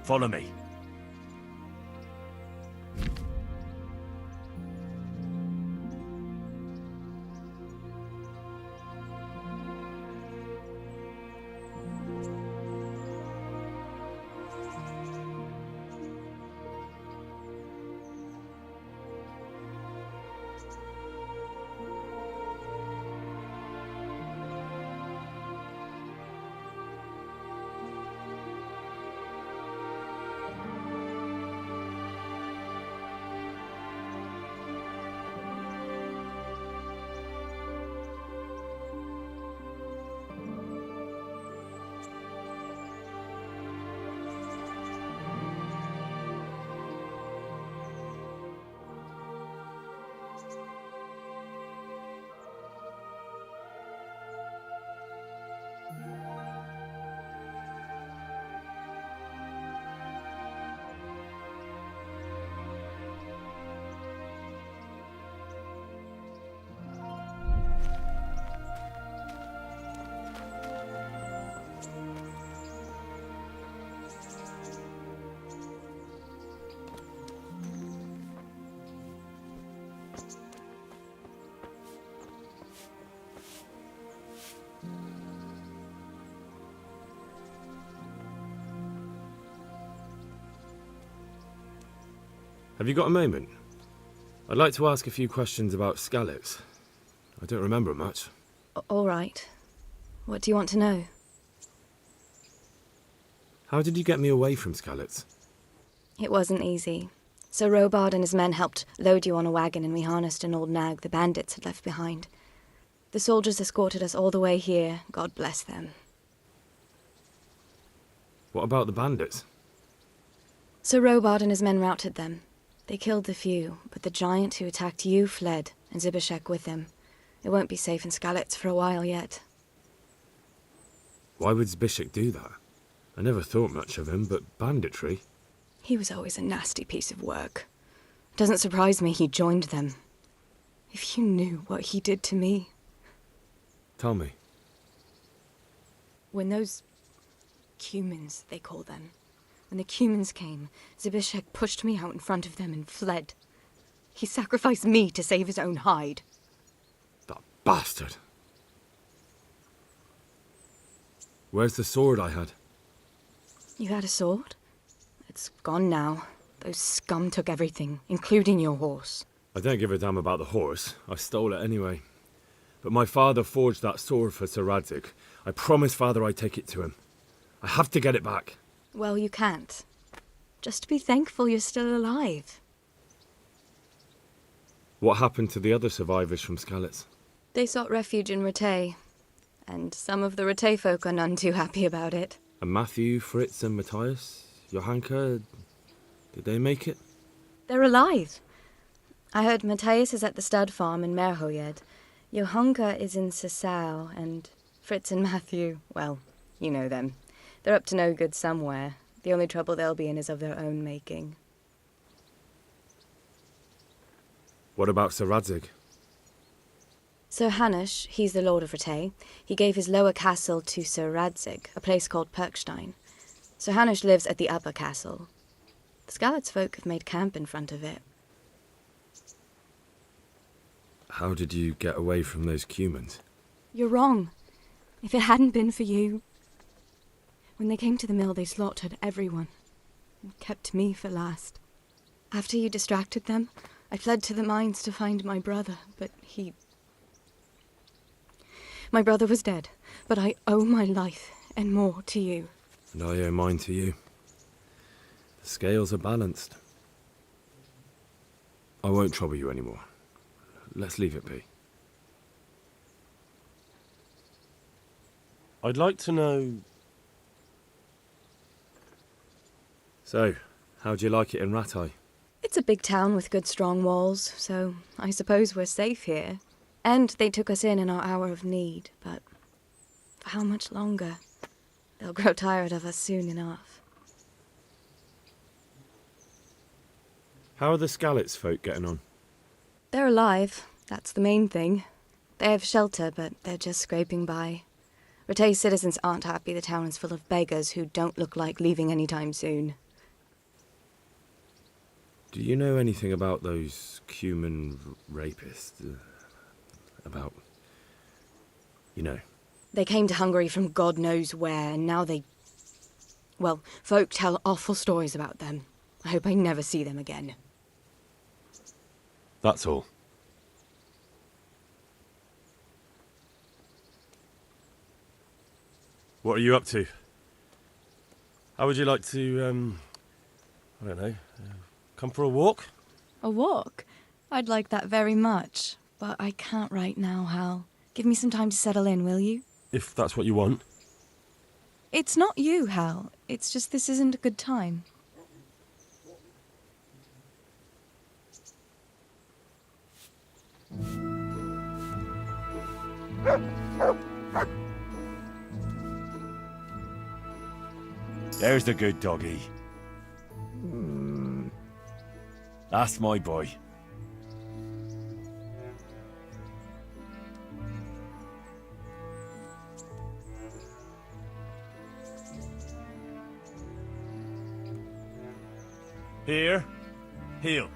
Follow me. Have you got a moment? I'd like to ask a few questions about Skalitz. I don't remember much. All right. What do you want to know? How did you get me away from Skalitz? It wasn't easy. Sir Robard and his men helped load you on a wagon and we harnessed an old nag the bandits had left behind. The soldiers escorted us all the way here, God bless them. What about the bandits? Sir Robard and his men routed them. They killed the few, but the giant who attacked you fled, and Zibishek with him. It won't be safe in Skalitz for a while yet. Why would Zibishek do that? I never thought much of him, but banditry? He was always a nasty piece of work. Doesn't surprise me he joined them. If you knew what he did to me. Tell me. When those humans, they call them, when the humans came, Zbyszek pushed me out in front of them and fled. He sacrificed me to save his own hide. That bastard. Where's the sword I had? You had a sword? It's gone now. Those scum took everything, including your horse. I don't give a damn about the horse. I stole it anyway. But my father forged that sword for Sir Radzig. I promised father I'd take it to him. I have to get it back. Well, you can't. Just be thankful you're still alive. What happened to the other survivors from Skalitz? They sought refuge in Ratay, and some of the Ratay folk are none too happy about it. And Matthew, Fritz and Matthias? Johanka? Did they make it? They're alive. I heard Matthias is at the stud farm in Merhojed. Johanka is in Sasau, and Fritz and Matthew, well, you know them. They're up to no good somewhere. The only trouble they'll be in is of their own making. What about Sir Radzig? Sir Hanush, he's the Lord of Ratay. He gave his lower castle to Sir Radzig, a place called Perkstein. Sir Hanush lives at the upper castle. The Skalitz folk have made camp in front of it. How did you get away from those Cumans? You're wrong. If it hadn't been for you... When they came to the mill, they slaughtered everyone. And kept me for last. After you distracted them, I fled to the mines to find my brother, but he... My brother was dead, but I owe my life and more to you. And I owe mine to you. The scales are balanced. I won't trouble you anymore. Let's leave it be. I'd like to know... So, how'd you like it in Ratay? It's a big town with good strong walls, so I suppose we're safe here. And they took us in our hour of need, but for how much longer? They'll grow tired of us soon enough. How are the Skalitz folk getting on? They're alive, that's the main thing. They have shelter, but they're just scraping by. Ratay's citizens aren't happy the town is full of beggars who don't look like leaving anytime soon. Do you know anything about those Cuman rapists? About... you know. They came to Hungary from God knows where, and now they... Well, folk tell awful stories about them. I hope I never see them again. That's all. What are you up to? How would you like to, I don't know, come for a walk? A walk? I'd like that very much, but I can't right now, Hal. Give me some time to settle in, will you? If that's what you want. It's not you, Hal. It's just this isn't a good time. There's the good doggy. That's my boy. Here, heel.